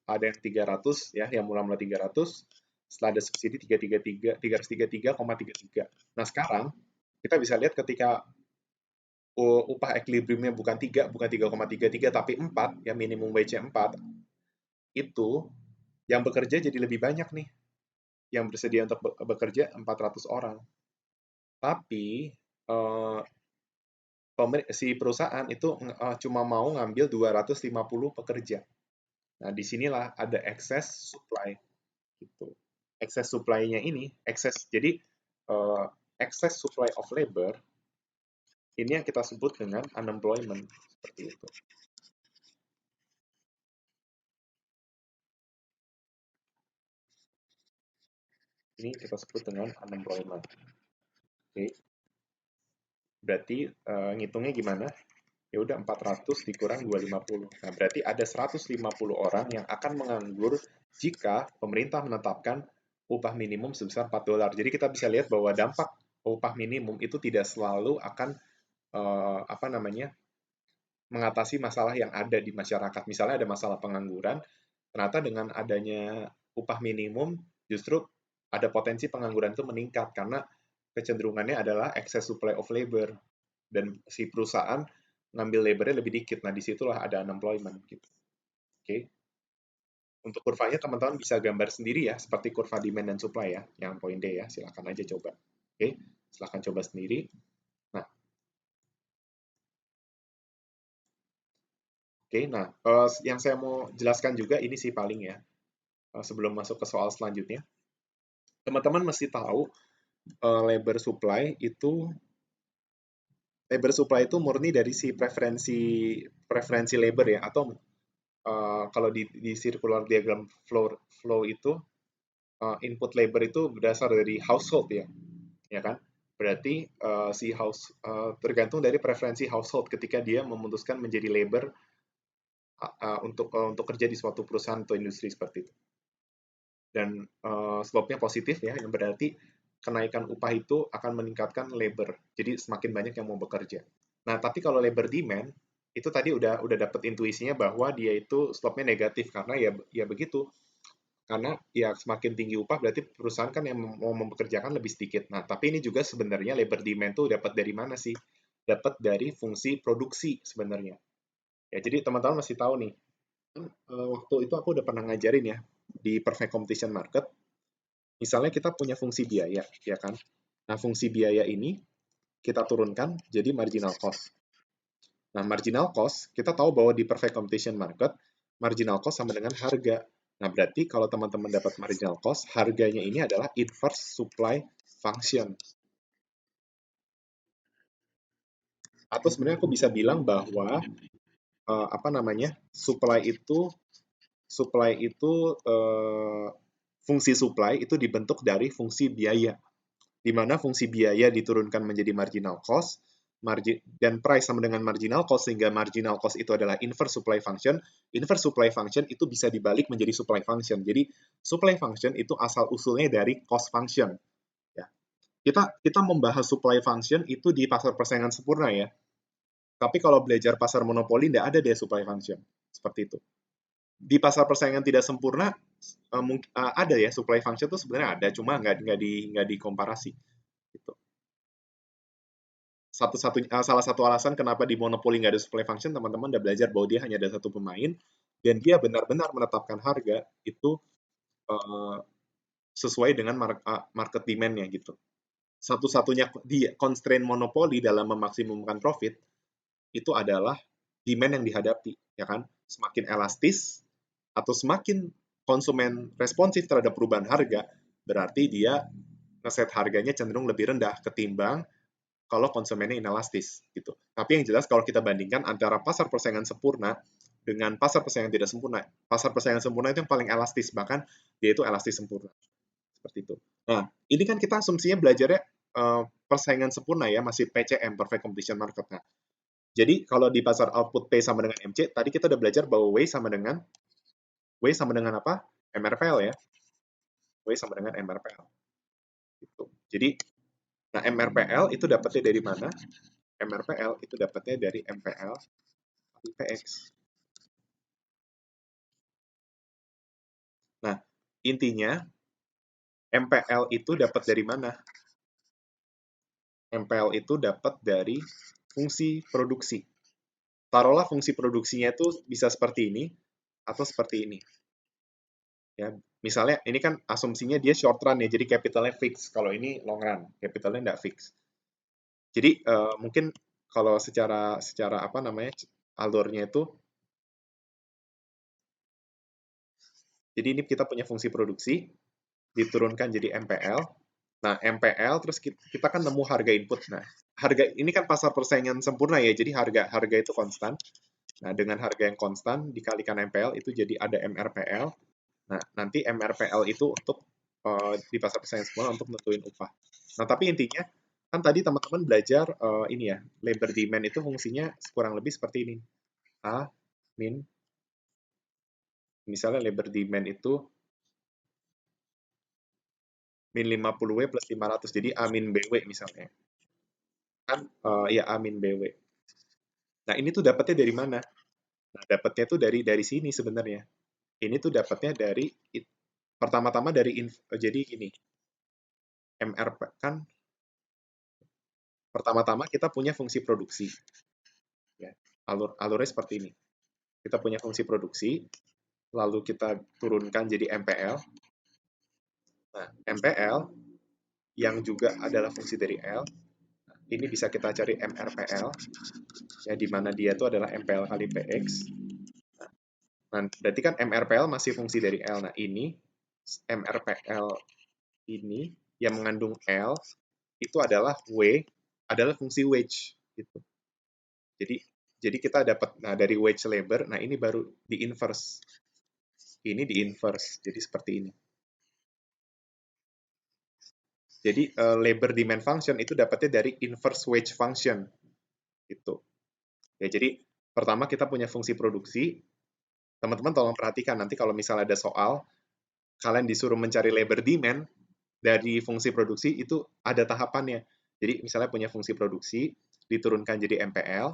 ada yang 300 ya, yang mula-mula 300. Setelah ada subsidi 333,33. Nah, sekarang kita bisa lihat ketika upah equilibrium-nya bukan 3, bukan 3,33 tapi 4, ya minimum wage-nya 4, itu yang bekerja jadi lebih banyak nih. Yang bersedia untuk bekerja 400 orang. Tapi si perusahaan itu cuma mau ngambil 250 pekerja. Nah, disinilah ada excess supply. Gitu. Excess supply-nya ini, jadi excess supply of labor, ini yang kita sebut dengan unemployment. Seperti itu. Ini kita sebut dengan unemployment. Oke. Berarti ngitungnya gimana? Ya udah 400 dikurang 250. Nah, berarti ada 150 orang yang akan menganggur jika pemerintah menetapkan upah minimum sebesar $4. Jadi kita bisa lihat bahwa dampak upah minimum itu tidak selalu akan mengatasi masalah yang ada di masyarakat. Misalnya ada masalah pengangguran, ternyata dengan adanya upah minimum justru ada potensi pengangguran itu meningkat karena kecenderungannya adalah excess supply of labor. dan si perusahaan ngambil labornya lebih dikit. Nah, disitulah ada unemployment gitu. Oke. Untuk kurvanya teman-teman bisa gambar sendiri ya, seperti kurva demand dan supply ya, yang poin D ya, silakan aja coba. Oke, silakan coba sendiri. Nah, oke, nah yang saya mau jelaskan juga ini sih paling ya, sebelum masuk ke soal selanjutnya. Teman-teman mesti tahu labor supply itu murni dari si preferensi preferensi labor ya, atau kalau di circular diagram flow itu input labor itu berdasar dari household ya kan? Berarti si tergantung dari preferensi household ketika dia memutuskan menjadi labor untuk kerja di suatu perusahaan atau industri seperti itu. Dan slope-nya positif ya, yang berarti kenaikan upah itu akan meningkatkan labor. Jadi semakin banyak yang mau bekerja. Nah, tapi kalau labor demand itu tadi udah dapat intuisinya bahwa dia itu slope-nya negatif karena ya begitu. Karena ya semakin tinggi upah berarti perusahaan kan yang mau mempekerjakan lebih sedikit. Nah, tapi ini juga sebenarnya labor demand tuh dapat dari mana sih? Dapat dari fungsi produksi sebenarnya. Ya, jadi teman-teman masih tahu nih. Waktu itu aku udah pernah ngajarin ya di Perfect Competition Market. Misalnya kita punya fungsi biaya, ya kan? Nah, fungsi biaya ini kita turunkan jadi marginal cost. Nah, marginal cost, kita tahu bahwa di Perfect Competition Market, marginal cost sama dengan harga. Nah, berarti kalau teman-teman dapat marginal cost, harganya ini adalah inverse supply function. Atau sebenarnya aku bisa bilang bahwa apa namanya? Supply itu fungsi supply itu dibentuk dari fungsi biaya, di mana fungsi biaya diturunkan menjadi marginal cost, dan price sama dengan marginal cost, sehingga marginal cost itu adalah inverse supply function. Inverse supply function itu bisa dibalik menjadi supply function. Jadi supply function itu asal usulnya dari cost function. Ya. Kita membahas supply function itu di pasar persaingan sempurna ya. Tapi kalau belajar pasar monopoli tidak ada deh supply function seperti itu. Di pasar persaingan tidak sempurna ada ya supply function itu sebenarnya ada, cuma nggak dikomparasi. Gitu. Salah satu alasan kenapa di monopoli nggak ada supply function, teman-teman udah belajar bahwa dia hanya ada satu pemain dan dia benar-benar menetapkan harga itu uh, sesuai dengan market demand-nya gitu. Satu-satunya di constraint monopoli dalam memaksimumkan profit itu adalah demand yang dihadapi, ya kan? Semakin elastis atau semakin konsumen responsif terhadap perubahan harga, berarti dia ngeset harganya cenderung lebih rendah ketimbang kalau konsumennya inelastis gitu. Tapi yang jelas kalau kita bandingkan antara pasar persaingan sempurna dengan pasar persaingan tidak sempurna, pasar persaingan sempurna itu yang paling elastis, bahkan dia itu elastis sempurna. Seperti itu. Nah, ini kan kita asumsinya belajarnya persaingan sempurna ya, masih PCM, Perfect Competition Market. Nah, jadi kalau di pasar output P sama dengan MC, tadi kita udah belajar bahwa W sama dengan apa? MRPL ya. W sama dengan MRPL. Gitu. Jadi, nah MRPL itu dapatnya dari mana? MRPL itu dapatnya dari MPL kali PX. Nah, intinya MPL itu dapat dari mana? MPL itu dapat dari fungsi produksi. Taruhlah fungsi produksinya itu bisa seperti ini atau seperti ini. Ya, misalnya ini kan asumsinya dia short run ya, jadi capitalnya fix. Kalau ini long run, capitalnya nggak fix. Jadi mungkin kalau secara apa namanya alurnya itu, jadi ini kita punya fungsi produksi diturunkan jadi MPL. Nah, MPL terus kita kan nemu harga input. Nah, harga ini kan pasar persaingan sempurna ya, jadi harga itu konstan. Nah, dengan harga yang konstan dikalikan MPL itu jadi ada MRPL. Nah, nanti MRPL itu untuk di pasar persaingan sempurna untuk nentuin upah. Nah, tapi intinya kan tadi teman-teman belajar ini ya, labor demand itu fungsinya kurang lebih seperti ini. A min, misalnya labor demand itu min 50W plus 500, jadi A min BW misalnya. Kan ya A min BW. Nah, ini tuh dapatnya dari mana? Nah, dapatnya tuh dari sini sebenarnya. Ini tuh dapatnya dari pertama-tama dari jadi gini. MRP kan pertama-tama kita punya fungsi produksi. Ya, alurnya seperti ini. Kita punya fungsi produksi, lalu kita turunkan jadi MPL. Nah, MPL yang juga adalah fungsi dari L, ini bisa kita cari MRPL, ya, di mana dia itu adalah MPL kali PX. Nah, berarti kan MRPL masih fungsi dari L. Nah, ini MRPL ini yang mengandung L itu adalah adalah fungsi wage gitu. Jadi kita dapat, nah, dari wage labor, nah ini baru di inverse. Ini di inverse. Jadi seperti ini. Jadi labor demand function itu dapatnya dari inverse wage function gitu. Ya, jadi pertama kita punya fungsi produksi. Teman-teman tolong perhatikan nanti kalau misalnya ada soal, kalian disuruh mencari labor demand dari fungsi produksi itu ada tahapannya. Jadi misalnya punya fungsi produksi, diturunkan jadi MPL,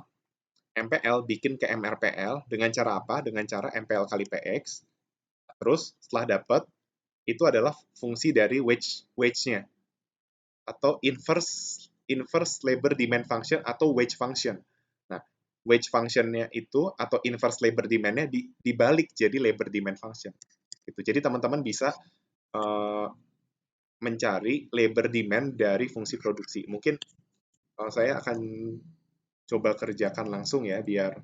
MPL bikin ke MRPL dengan cara apa? Dengan cara MPL kali PX. Terus setelah dapat, itu adalah fungsi dari wage-nya atau inverse labor demand function atau wage function. Nah, wage function-nya itu atau inverse labor demand-nya dibalik jadi labor demand function. Gitu. Jadi teman-teman bisa mencari labor demand dari fungsi produksi. Mungkin saya akan coba kerjakan langsung ya biar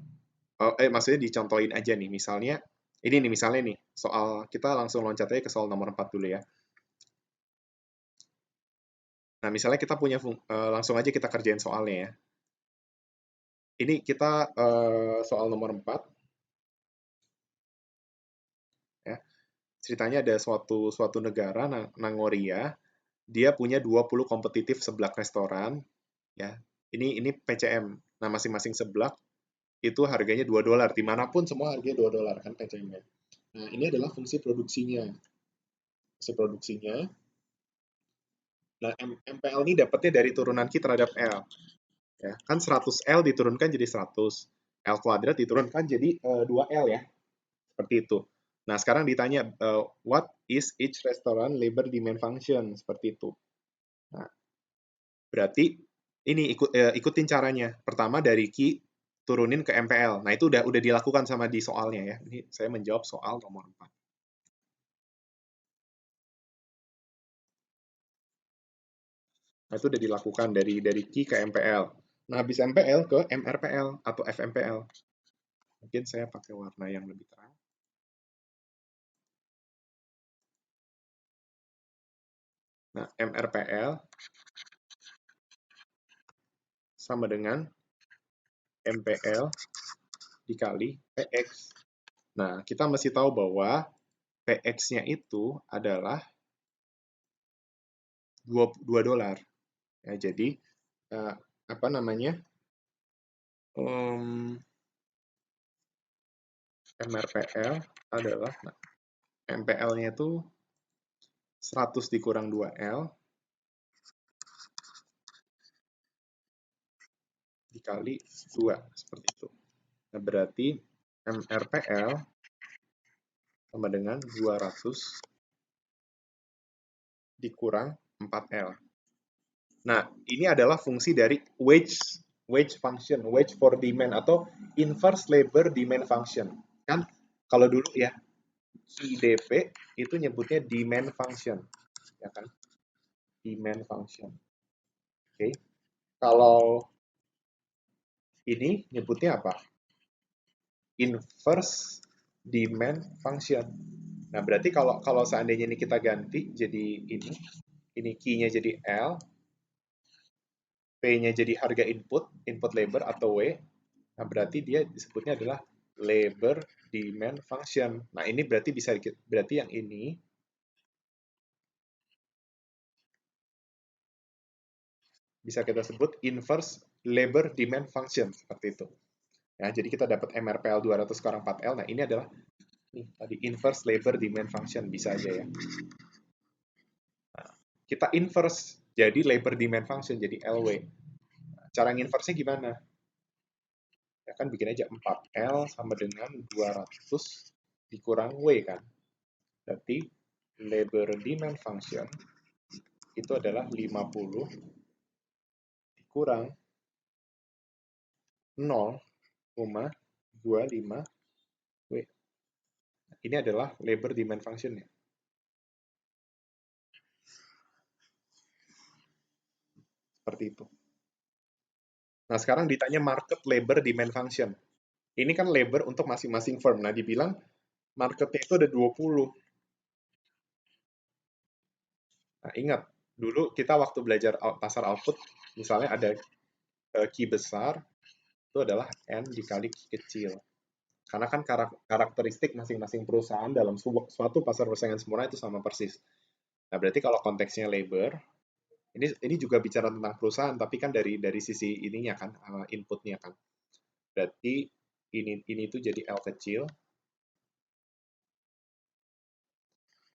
maksudnya dicontohin aja nih. Misalnya ini nih misalnya nih soal kita langsung loncat aja ke soal nomor 4 dulu ya. Nah, misalnya kita punya langsung aja kita kerjain soalnya ya. Ini kita soal nomor 4 ya. Ceritanya ada suatu negara Nangoria, dia punya 20 kompetitif seblak restoran ya. Ini PCM. Nah, masing-masing seblak itu harganya $2. Dimanapun semua harganya $2 kan PCM-nya. Nah, ini adalah fungsi produksinya. Fungsi produksinya. Nah, MPL ini dapatnya dari turunan Q terhadap L. Ya, kan 100 L diturunkan jadi 100. L kuadrat diturunkan jadi 2L ya. Seperti itu. Nah, sekarang ditanya, what is each restaurant labor demand function? Seperti itu. Nah, berarti ini ikutin caranya. Pertama dari Q turunin ke MPL. Nah, itu udah dilakukan sama di soalnya ya. Ini saya menjawab soal nomor 4. Nah, itu udah dilakukan dari Q ke MPL. Nah, habis MPL ke MRPL atau FMPL. Mungkin saya pakai warna yang lebih terang. Nah, MRPL sama dengan MPL dikali PX. Nah, kita mesti tahu bahwa PX-nya itu adalah $2. Ya, jadi, apa namanya, MRPL adalah, nah, MPL-nya itu 100 dikurang 2L dikali 2, seperti itu. Nah, berarti MRPL sama dengan 200 dikurang 4L. Nah, ini adalah fungsi dari wage function, wage for demand atau inverse labor demand function. Kan kalau dulu ya IDP itu nyebutnya demand function, ya kan? Demand function. Oke. Kalau ini nyebutnya apa? Inverse demand function. Nah, berarti kalau seandainya ini kita ganti jadi ini key-nya jadi L, P-nya jadi harga input labor atau W. Nah, berarti dia disebutnya adalah labor demand function. Nah, ini berarti berarti yang ini bisa kita sebut inverse labor demand function seperti itu. Ya, jadi kita dapat MRPL 200 sekarang 4L. Nah, ini adalah nih tadi inverse labor demand function bisa aja ya. Nah, kita inverse jadi labor demand function jadi LW. Nah, cara nginverse-nya gimana? Ya kan bikin aja 4L sama dengan 200 dikurang W kan. Berarti labor demand function itu adalah 50 dikurang 0,25 W. Ini adalah labor demand function-nya. Seperti itu. Nah, sekarang ditanya market labor demand function. Ini kan labor untuk masing-masing firm. Nah, dibilang marketnya itu ada 20. Nah, ingat, dulu kita waktu belajar pasar output, misalnya ada key besar, itu adalah N dikali key kecil. Karena kan karakteristik masing-masing perusahaan dalam suatu pasar persaingan sempurna itu sama persis. Nah, berarti kalau konteksnya labor, ini juga bicara tentang perusahaan, tapi kan dari sisi ininya kan, inputnya kan. Berarti ini tuh jadi L kecil,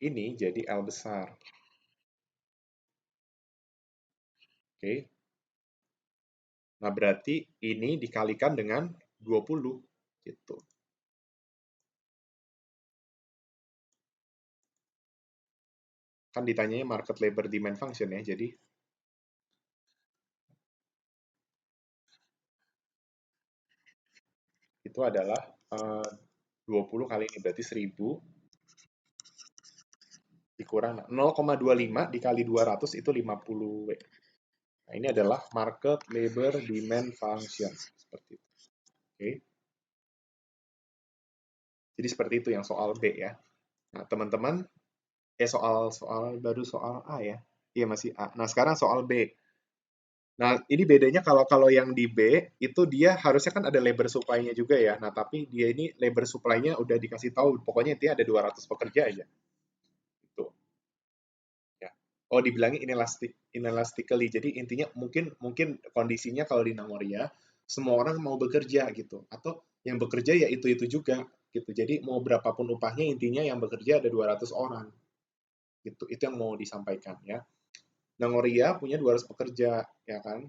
ini jadi L besar. Oke. Nah, berarti ini dikalikan dengan 20 gitu. Kan ditanyanya market labor demand function ya, jadi itu adalah 20 kali ini, berarti 1000 dikurang 0,25 dikali 200 itu 50 W. Nah, ini adalah market labor demand function. Seperti itu. Oke. Jadi seperti itu yang soal B ya. Nah, teman-teman, baru soal A ya. Iya masih A. Nah, sekarang soal B. Nah, ini bedanya kalau yang di B itu dia harusnya kan ada labor supply-nya juga ya. Nah, tapi dia ini labor supply-nya udah dikasih tahu, pokoknya intinya ada 200 pekerja aja. Itu. Ya. Oh, dibilangnya inelastically. Jadi intinya mungkin kondisinya kalau di Namoria semua orang mau bekerja gitu, atau yang bekerja ya itu juga gitu. Jadi mau berapapun upahnya intinya yang bekerja ada 200 orang. Gitu. Itu yang mau disampaikan ya. Namoria punya 200 pekerja ya kan.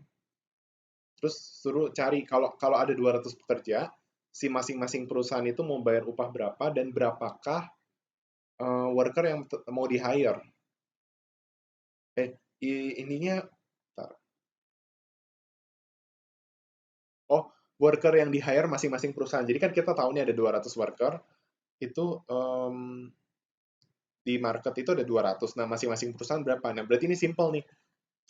Terus suruh cari kalau ada 200 pekerja, si masing-masing perusahaan itu mau bayar upah berapa dan berapakah worker yang mau di hire. Ininya oh, worker yang di hire masing-masing perusahaan. Jadi kan kita tahu nih ada 200 worker, itu di market itu ada 200. Nah, masing-masing perusahaan berapa? Nah, berarti ini simple nih.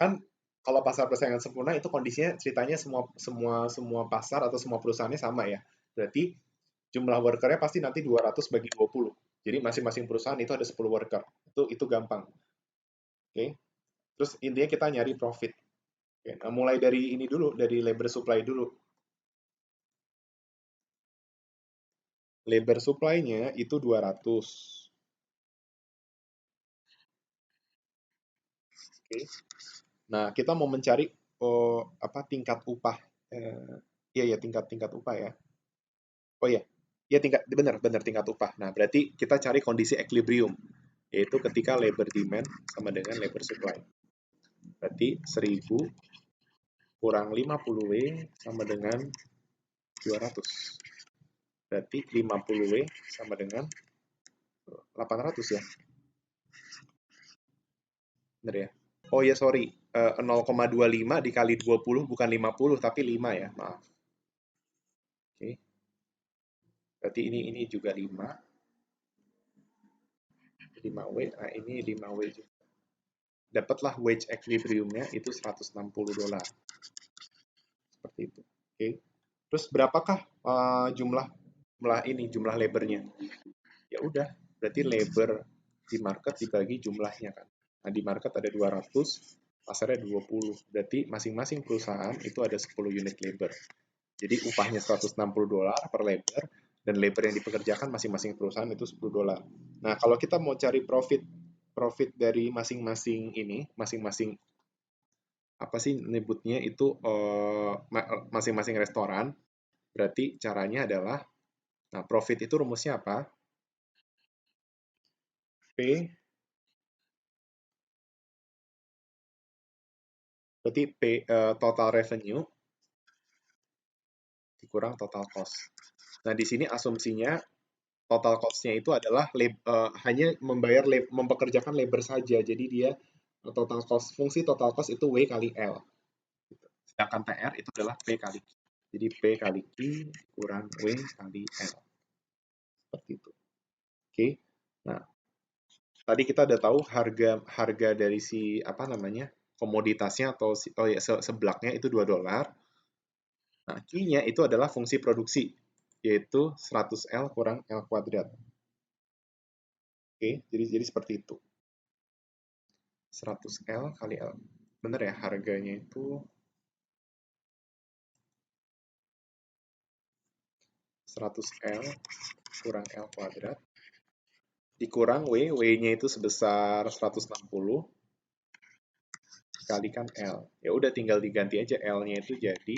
Kan kalau pasar persaingan sempurna itu kondisinya ceritanya semua pasar atau semua perusahaannya sama ya. Berarti jumlah workernya pasti nanti 200 bagi 20. Jadi masing-masing perusahaan itu ada 10 worker. Itu gampang. Oke. Terus intinya kita nyari profit. Oke. Nah, mulai dari ini dulu, dari labor supply dulu. Labor supply-nya itu 200. Oke. Nah, kita mau mencari tingkat upah. Iya ya tingkat upah ya. Oh iya, ya benar tingkat upah. Nah, berarti kita cari kondisi equilibrium, yaitu ketika labor demand sama dengan labor supply. Berarti 1000 kurang 50W sama dengan 200. Berarti 50W sama dengan 800 ya. Benar ya? Oh ya, sorry. 0,25 dikali 20 bukan 50 tapi 5 ya, maaf. Oke. Berarti ini juga 5. 5W, nah ini 5W juga. Dapatlah wage equilibrium-nya itu $160. Seperti itu. Oke. Terus berapakah jumlah labornya? Ya udah, berarti labor di market dibagi jumlahnya kan. Nah, di market ada 200, pasarnya 20. Berarti masing-masing perusahaan itu ada 10 unit labor. Jadi upahnya $160 per labor dan labor yang dipekerjakan masing-masing perusahaan itu $10. Nah, kalau kita mau cari profit dari masing-masing apa sih nyebutnya itu masing-masing restoran, berarti caranya adalah, nah profit itu rumusnya apa? P, berarti total revenue dikurang total cost. Nah, di sini asumsinya total cost-nya itu adalah hanya mempekerjakan labor saja. Jadi dia fungsi total cost itu W kali L. Sedangkan TR itu adalah P kali Q. Jadi P kali Q kurang W kali L. Seperti itu. Oke. Nah, tadi kita udah tahu harga dari si apa namanya? Komoditasnya atau seblaknya itu $2. Nah, Q-nya itu adalah fungsi produksi, yaitu 100L kurang L kuadrat. Oke, jadi seperti itu. 100L kali L. Bener ya, harganya itu 100L kurang L kuadrat dikurang W, W-nya itu sebesar 160 kalikan L. Ya udah tinggal diganti aja L-nya itu jadi,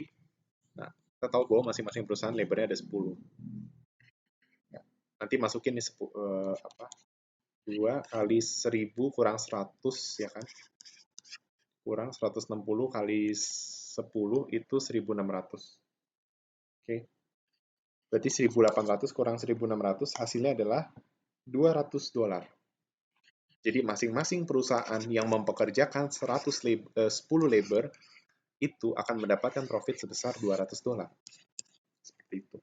nah kita tahu bahwa masing-masing perusahaan labornya ada 10. Ya, nanti masukin nih 2 kali 1000 kurang 100 ya kan, kurang 160 kali 10 itu 1600. Oke, berarti 1800 kurang 1600 hasilnya adalah $200. Jadi masing-masing perusahaan yang mempekerjakan 10 labor itu akan mendapatkan profit sebesar $200. Seperti itu.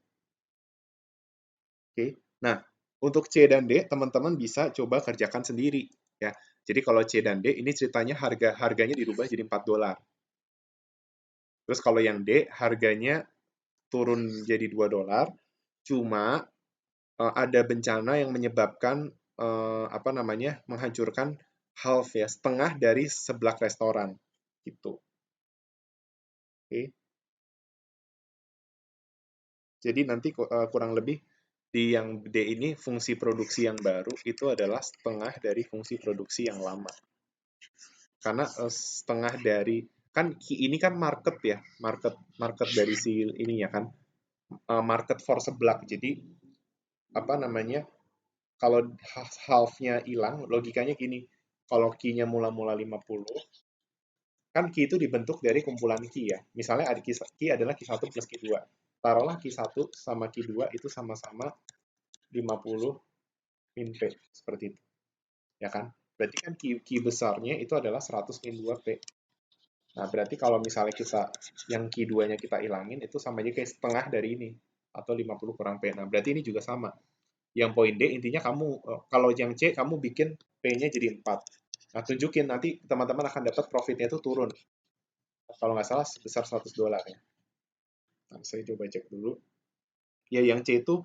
Oke. Nah, untuk C dan D teman-teman bisa coba kerjakan sendiri ya. Jadi kalau C dan D ini ceritanya harganya dirubah jadi $4. Terus kalau yang D harganya turun jadi $2, cuma ada bencana yang menyebabkan apa namanya? Menghancurkan half ya, setengah dari seblak restoran gitu. Oke. Jadi nanti kurang lebih di yang D ini fungsi produksi yang baru itu adalah setengah dari fungsi produksi yang lama. Karena setengah dari kan ini kan market ya, market market dari si ini ya kan, market for seblak. Jadi apa namanya? Kalau half-nya hilang, logikanya gini. Kalau key-nya mula-mula 50, kan key itu dibentuk dari kumpulan key ya. Misalnya ada key adalah key 1 plus key 2. Taruhlah key 1 sama key 2 itu sama-sama 50 min P, seperti itu. Ya kan? Berarti kan key besarnya itu adalah 100 min 2P. Nah, berarti kalau misalnya yang key 2-nya kita ilangin, itu sama aja kayak setengah dari ini. Atau 50 kurang P. Nah, berarti ini juga sama. Yang poin D, intinya kamu, kalau yang C, kamu bikin P-nya jadi 4. Nah, tunjukin nanti teman-teman akan dapat profitnya itu turun. Kalau nggak salah sebesar $100 ya. Nah, saya coba cek dulu. Ya, yang C itu,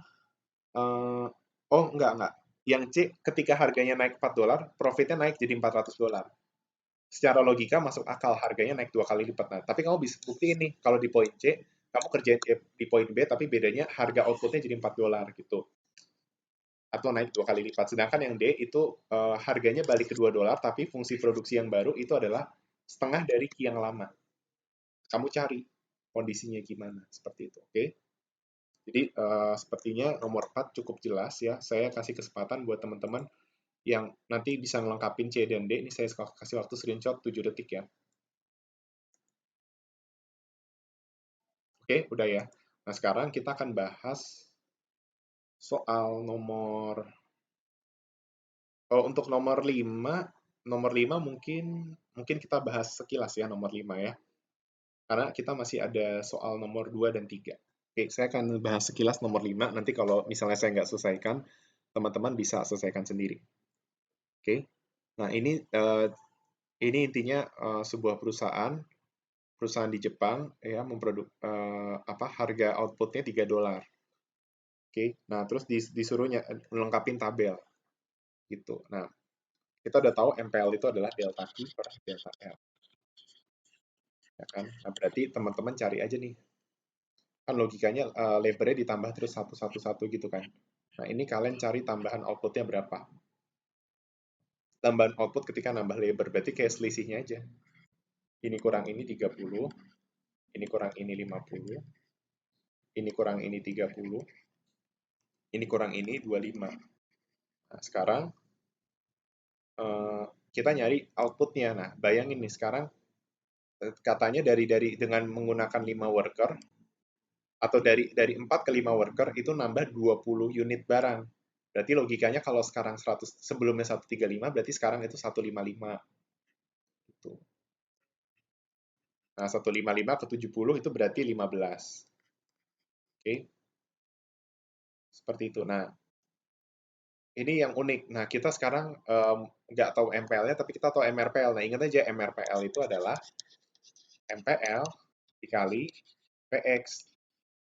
oh enggak. Yang C ketika harganya naik $4, profitnya naik jadi $400. Secara logika masuk akal, harganya naik 2 kali lipat. Nah, tapi kamu bisa buktiin nih, kalau di poin C, kamu kerjain di poin B, tapi bedanya harga outputnya jadi $4 gitu. Atau naik 2 kali lipat. Sedangkan yang D itu harganya balik ke $2, tapi fungsi produksi yang baru itu adalah setengah dari key yang lama. Kamu cari kondisinya gimana, seperti itu. Oke? Jadi sepertinya nomor 4 cukup jelas ya. Saya kasih kesempatan buat teman-teman yang nanti bisa ngelengkapin C dan D. Ini saya kasih waktu screenshot 7 detik ya. Oke, udah ya. Nah, sekarang kita akan bahas soal untuk nomor 5 mungkin kita bahas sekilas ya nomor 5 ya. Karena kita masih ada soal nomor 2 dan 3. Oke, saya akan bahas sekilas nomor 5. Nanti kalau misalnya saya nggak selesaikan, teman-teman bisa selesaikan sendiri. Oke. Nah, ini intinya sebuah perusahaan di Jepang ya harga outputnya $3. Oke. Nah, terus disuruhnya melengkapi tabel gitu. Nah, kita udah tahu MPL itu adalah delta Q per delta L. Ya kan? Nah, berarti teman-teman cari aja nih. Kan logikanya lebarnya ditambah terus satu gitu kan. Nah, ini kalian cari tambahan outputnya berapa. Tambahan output ketika nambah labor, berarti kayak selisihnya aja. Ini kurang ini 30, ini kurang ini 50, ini kurang ini 30, ini kurang ini 25. Nah, sekarang kita nyari outputnya. Nah, bayangin nih sekarang katanya dengan menggunakan 5 worker atau dari 4 ke 5 worker itu nambah 20 unit barang. Berarti logikanya kalau sekarang 100 sebelumnya 135 berarti sekarang itu 155 gitu. Nah, 155 ke 70 itu berarti 15. Oke, seperti itu. Nah, ini yang unik. Nah, kita sekarang nggak tahu MPL-nya, tapi kita tahu MRPL. Nah, ingat aja MRPL itu adalah MPL dikali PX.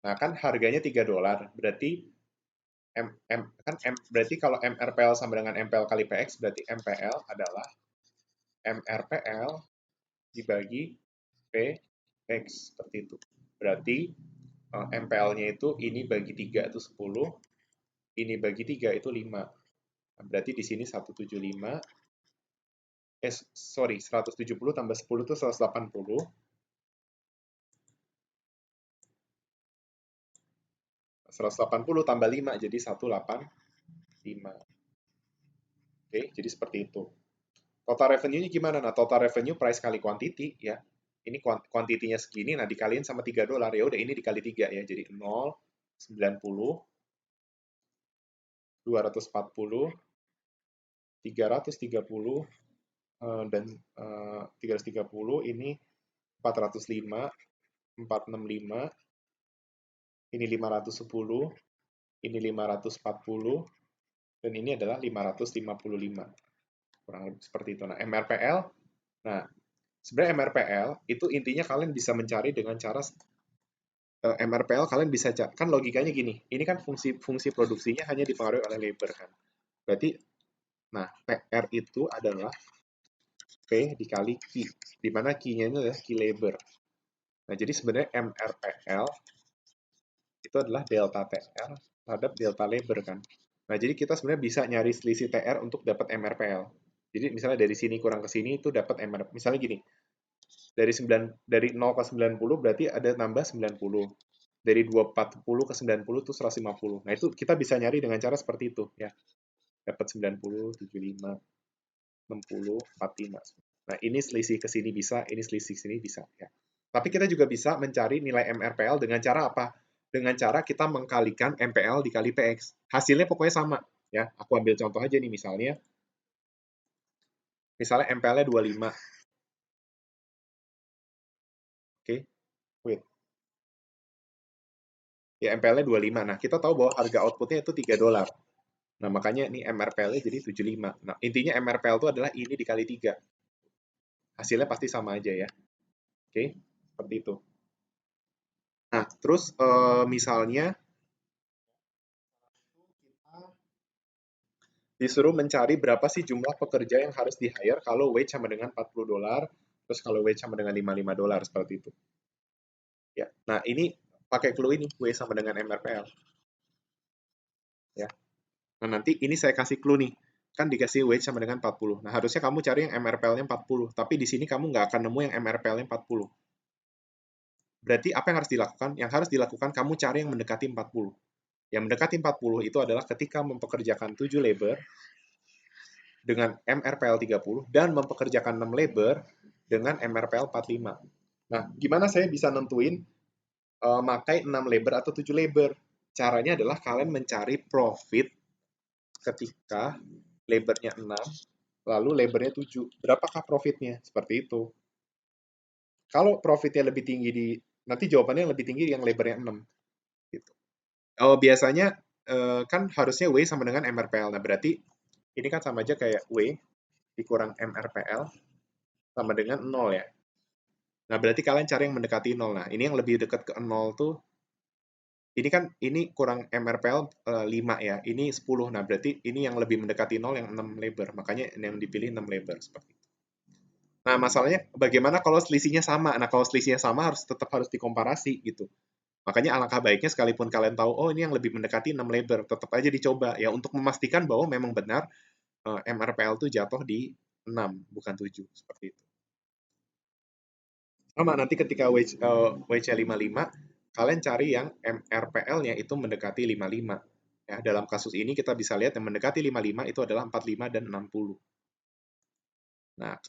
Nah, kan harganya $3. Berarti berarti kalau MRPL sama dengan MPL kali PX, berarti MPL adalah MRPL dibagi PX seperti itu. Berarti MPL-nya itu ini bagi 3 itu 10, ini bagi 3 itu 5. Nah, berarti di sini 175, sorry, 170 tambah 10 itu 180. 180 tambah 5 jadi 185. Oke, jadi seperti itu. Total revenue-nya gimana? Nah, total revenue price kali quantity ya. Ini kuantitinya segini, nah dikaliin sama $3. Ya udah ini dikali 3 ya. Jadi 0, 90, 240, 330, dan 330 ini 405, 465, ini 510, ini 540, dan ini adalah 555. Kurang lebih seperti itu. Nah, MRPL, nah sebenarnya MRPL itu intinya kalian bisa mencari dengan cara MRPL kalian bisa kan logikanya gini. Ini kan fungsi produksinya hanya dipengaruhi oleh labor kan. Berarti nah PR itu adalah P dikali Q, di mana Q-nya itu adalah Q labor. Nah, jadi sebenarnya MRPL itu adalah delta TR terhadap delta labor kan. Nah, jadi kita sebenarnya bisa nyari selisih TR untuk dapat MRPL. Jadi misalnya dari sini kurang ke sini itu dapat MRPL. Misalnya gini, dari 0 ke 90 berarti ada nambah 90. Dari 240 ke 90 itu 150. Nah, itu kita bisa nyari dengan cara seperti itu ya. Dapat 90, 75, 60, 45. Nah, ini selisih ke sini bisa, ini selisih ke sini bisa ya. Tapi kita juga bisa mencari nilai MRPL dengan cara apa? Dengan cara kita mengkalikan MPL dikali PX. Hasilnya pokoknya sama ya. Aku ambil contoh aja nih misalnya. Misalnya MPL-nya 25. Oke, wait. Ya MPL-nya 25. Nah, kita tahu bahwa harga outputnya itu $3. Nah, makanya ini MRPL-nya jadi 75. Nah, intinya MRPL itu adalah ini dikali 3. Hasilnya pasti sama aja ya. Oke, seperti itu. Nah, terus misalnya disuruh mencari berapa sih jumlah pekerja yang harus di-hire kalau wage sama dengan $40, terus kalau wage sama dengan $55 seperti itu. Ya. Nah, ini pakai clue ini, wage sama dengan MRPL. Ya. Nah, nanti ini saya kasih clue nih. Kan dikasih wage sama dengan 40. Nah, harusnya kamu cari yang MRPL-nya 40. Tapi di sini kamu nggak akan nemu yang MRPL-nya 40. Berarti apa yang harus dilakukan? Yang harus dilakukan kamu cari yang mendekati 40. Yang mendekati 40 itu adalah ketika mempekerjakan 7 labor dengan MRPL 30 dan mempekerjakan 6 labor dengan MRPL 45. Nah, gimana saya bisa nentuin makai 6 labor atau 7 labor? Caranya adalah kalian mencari profit ketika labornya 6, lalu labornya 7. Berapakah profitnya? Seperti itu. Kalau profitnya lebih tinggi nanti jawabannya lebih tinggi yang labornya 6. Gitu. Oh, biasanya kan harusnya W sama dengan MRPL. Nah, berarti ini kan sama aja kayak W dikurang MRPL sama dengan 0 ya. Nah, berarti kalian cari yang mendekati 0. Nah, ini yang lebih dekat ke 0 tuh, ini kan ini kurang MRPL 5 ya, ini 10. Nah, berarti ini yang lebih mendekati 0 yang 6 labor. Makanya yang dipilih 6 labor seperti itu. Nah, masalahnya bagaimana kalau selisihnya sama? Nah, kalau selisihnya sama tetap harus dikomparasi gitu. Makanya alangkah baiknya sekalipun kalian tahu, oh ini yang lebih mendekati 6 labor, tetap aja dicoba ya untuk memastikan bahwa memang benar MRPL itu jatuh di 6, bukan 7. Seperti itu. Sama nanti ketika wage-nya 55, kalian cari yang MRPL-nya itu mendekati 55. Ya, dalam kasus ini kita bisa lihat yang mendekati 55 itu adalah 45 dan 60. Nah,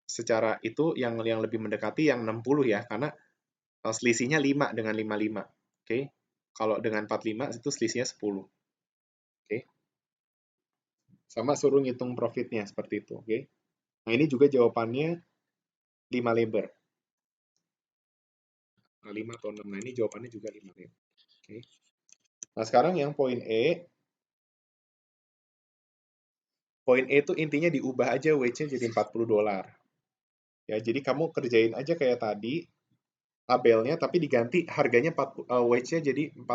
secara itu yang lebih mendekati yang 60 ya, karena selisihnya 5 dengan 55. Oke. Kalau dengan 45 itu selisihnya 10. Oke. Sama suruh ngitung profitnya seperti itu, oke. Nah, ini juga jawabannya 5 labor. Nah, 5 atau 6. Nah, ini jawabannya juga 5 ya. Oke. Nah, sekarang yang poin E. Poin E itu intinya diubah aja wage-nya jadi $40. Ya, jadi kamu kerjain aja kayak tadi tabelnya tapi diganti harganya wage-nya jadi $40.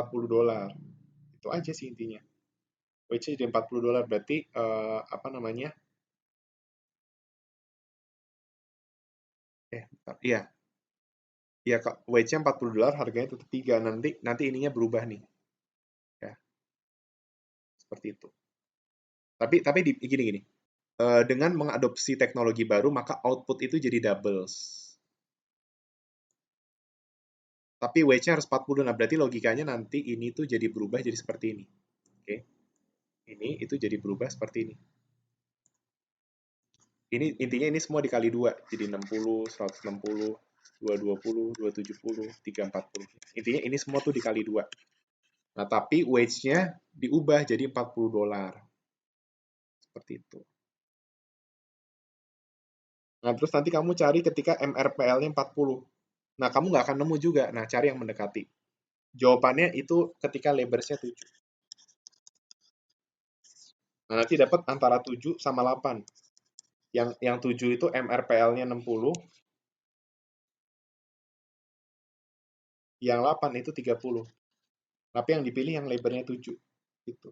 Itu aja sih intinya. Wage-nya jadi $40 berarti apa namanya? Iya, iya Kak, wage-nya $40, harganya tetap 3. Nanti nanti ininya berubah nih. Ya, seperti itu. Tapi gini gini. Dengan mengadopsi teknologi baru maka output itu jadi doubles. Tapi wage-nya harus 40. Nah, berarti logikanya nanti ini tuh jadi berubah jadi seperti ini. Oke. Ini itu jadi berubah seperti ini. Ini intinya ini semua dikali 2. Jadi 60, 160, 220, 270, 340. Intinya ini semua tuh dikali 2. Nah, tapi wage-nya diubah jadi $40. Seperti itu. Nah, terus nanti kamu cari ketika MRPL-nya 40. Nah, kamu nggak akan nemu juga. Nah, cari yang mendekati. Jawabannya itu ketika labor-nya 7. Nah, nanti dapat antara 7 sama 8. Yang 7 itu MRPL-nya 60, yang 8 itu 30. Tapi yang dipilih yang labor-nya 7. Gitu.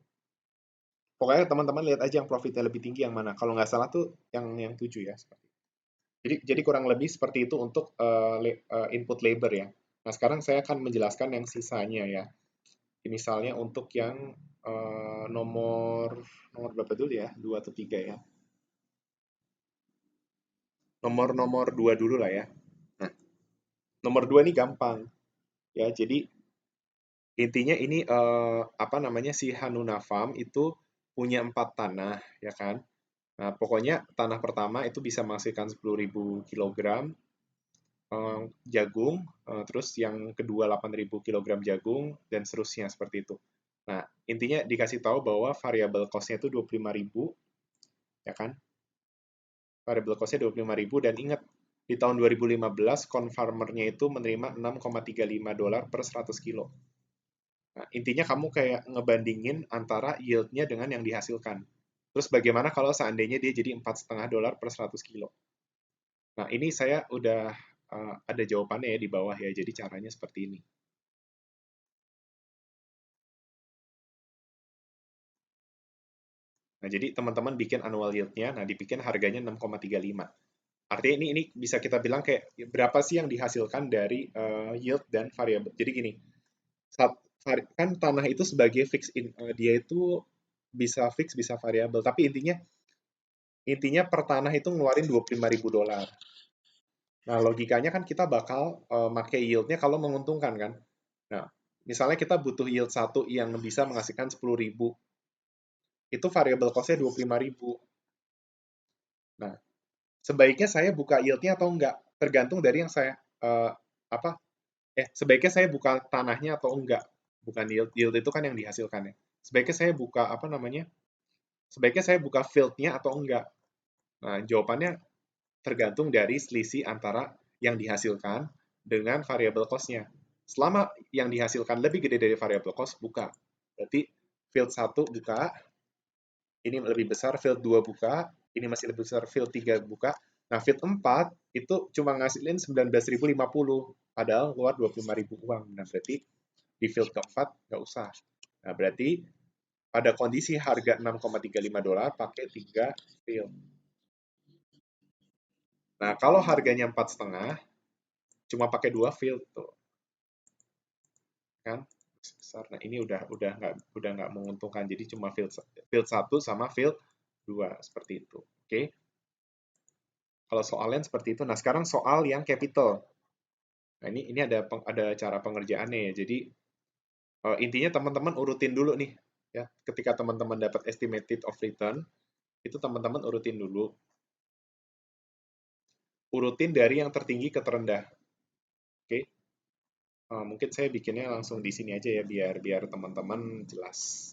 Pokoknya teman-teman lihat aja yang profitnya lebih tinggi yang mana. Kalau nggak salah tuh yang 7 ya. Jadi kurang lebih seperti itu untuk input labor ya. Nah, sekarang saya akan menjelaskan yang sisanya ya. Misalnya untuk yang nomor nomor berapa dulu ya? 2 atau 3 ya. Nomor 2 dulu lah ya. Nah, nomor 2 ini gampang ya. Jadi intinya ini apa namanya si Hanuna Farm itu punya 4 tanah ya kan. Nah, pokoknya tanah pertama itu bisa menghasilkan 10.000 kilogram jagung, terus yang kedua 8.000 kilogram jagung dan seterusnya seperti itu. Nah, intinya dikasih tahu bahwa variable cost-nya itu 25.000 ya kan. Variable cost-nya 25.000 dan ingat di tahun 2015 corn farmer-nya itu menerima $6,35 per 100 kilo. Nah, intinya kamu kayak ngebandingin antara yield-nya dengan yang dihasilkan. Terus bagaimana kalau seandainya dia jadi $4,5 per 100 kilo? Nah, ini saya udah ada jawabannya ya di bawah ya, jadi caranya seperti ini. Nah, jadi teman-teman bikin annual yield-nya, nah dibikin harganya 6,35. Artinya ini bisa kita bilang kayak berapa sih yang dihasilkan dari yield dan variabel. Jadi gini, kan tanah itu sebagai dia itu bisa fix bisa variabel, tapi intinya per tanah itu ngeluarin $25.000. Nah, logikanya kan kita bakal make yield-nya kalau menguntungkan kan. Nah, misalnya kita butuh yield satu yang bisa menghasilkan 10.000, itu variable cost-nya 25.000. Nah, sebaiknya saya buka yield-nya atau enggak? Tergantung dari yang saya apa? Sebaiknya saya buka tanahnya atau enggak? Bukan yield. Yield itu kan yang dihasilkan ya. Sebaiknya saya buka apa namanya? Sebaiknya saya buka field-nya atau enggak? Nah, jawabannya tergantung dari selisih antara yang dihasilkan dengan variable cost-nya. Selama yang dihasilkan lebih gede dari variable cost, buka. Berarti field 1 buka, ini lebih besar, field 2 buka, ini masih lebih besar, field 3 buka. Nah, field 4 itu cuma ngasilin 19.050, padahal keluar 25.000 uang. Nah, berarti di field keempat nggak usah. Nah, berarti pada kondisi harga $6,35 pakai 3 field. Nah, kalau harganya 4,5, cuma pakai 2 field tuh. Kan? Besar. Nah, ini udah nggak menguntungkan. Jadi cuma field 1 sama field 2 seperti itu. Oke. Kalau soalnya seperti itu. Nah, sekarang soal yang capital. Nah, ini ada cara pengerjaannya ya. Jadi intinya teman-teman urutin dulu nih ya. Ketika teman-teman dapat estimated of return, itu teman-teman urutin dulu. Urutin dari yang tertinggi ke terendah. Oke. Mungkin saya bikinnya langsung di sini aja ya biar teman-teman jelas.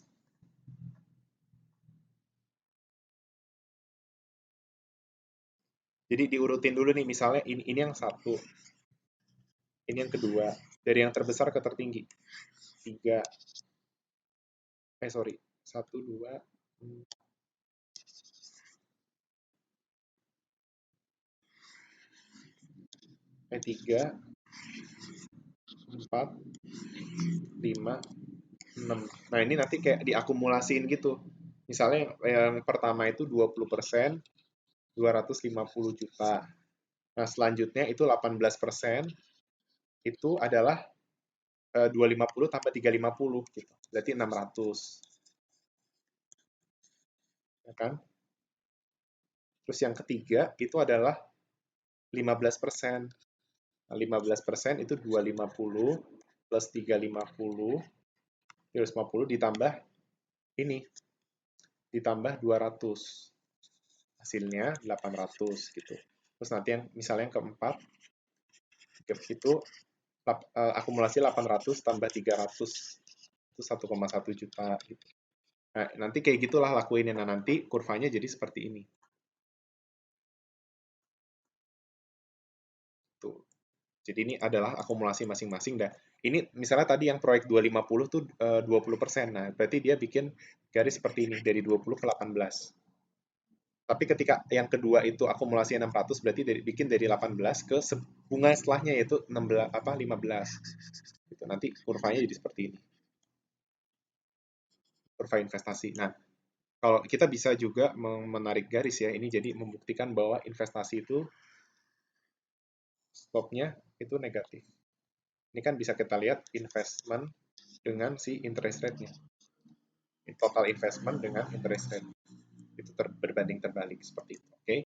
Jadi diurutin dulu nih, misalnya ini yang satu, ini yang kedua. Dari yang terbesar ke tertinggi. 3, sorry. 1, 2, 3, 4, 5, 6. Nah, ini nanti kayak diakumulasiin gitu. Misalnya yang pertama itu 20%, 250 juta. Nah, selanjutnya itu 18%, itu adalah 250 tambah 350 gitu. Berarti 600. Ya kan? Terus yang ketiga itu adalah 15%. Nah, 15% itu 250 plus 350, 350 ditambah ini, ditambah 200. Hasilnya 800 gitu. Terus nanti yang misalnya yang keempat, itu akumulasi 800 tambah 300, itu 1,1 juta gitu. Nah, nanti kayak gitulah lakuinnya. Nah, nanti kurvanya jadi seperti ini. Tuh. Jadi ini adalah akumulasi masing-masing dah. Ini misalnya tadi yang proyek 250 tuh 20%. Nah, berarti dia bikin garis seperti ini dari 20 ke 18. Tapi ketika yang kedua itu akumulasi 600 berarti bikin dari 18 ke bunga setelahnya yaitu 16 apa 15. Gitu. Nanti kurvanya jadi seperti ini. Kurva investasi. Nah, kalau kita bisa juga menarik garis ya, ini jadi membuktikan bahwa investasi itu stopnya itu negatif. Ini kan bisa kita lihat investment dengan si interest rate-nya. Total investment dengan interest rate. Itu berbanding terbalik seperti itu. Oke.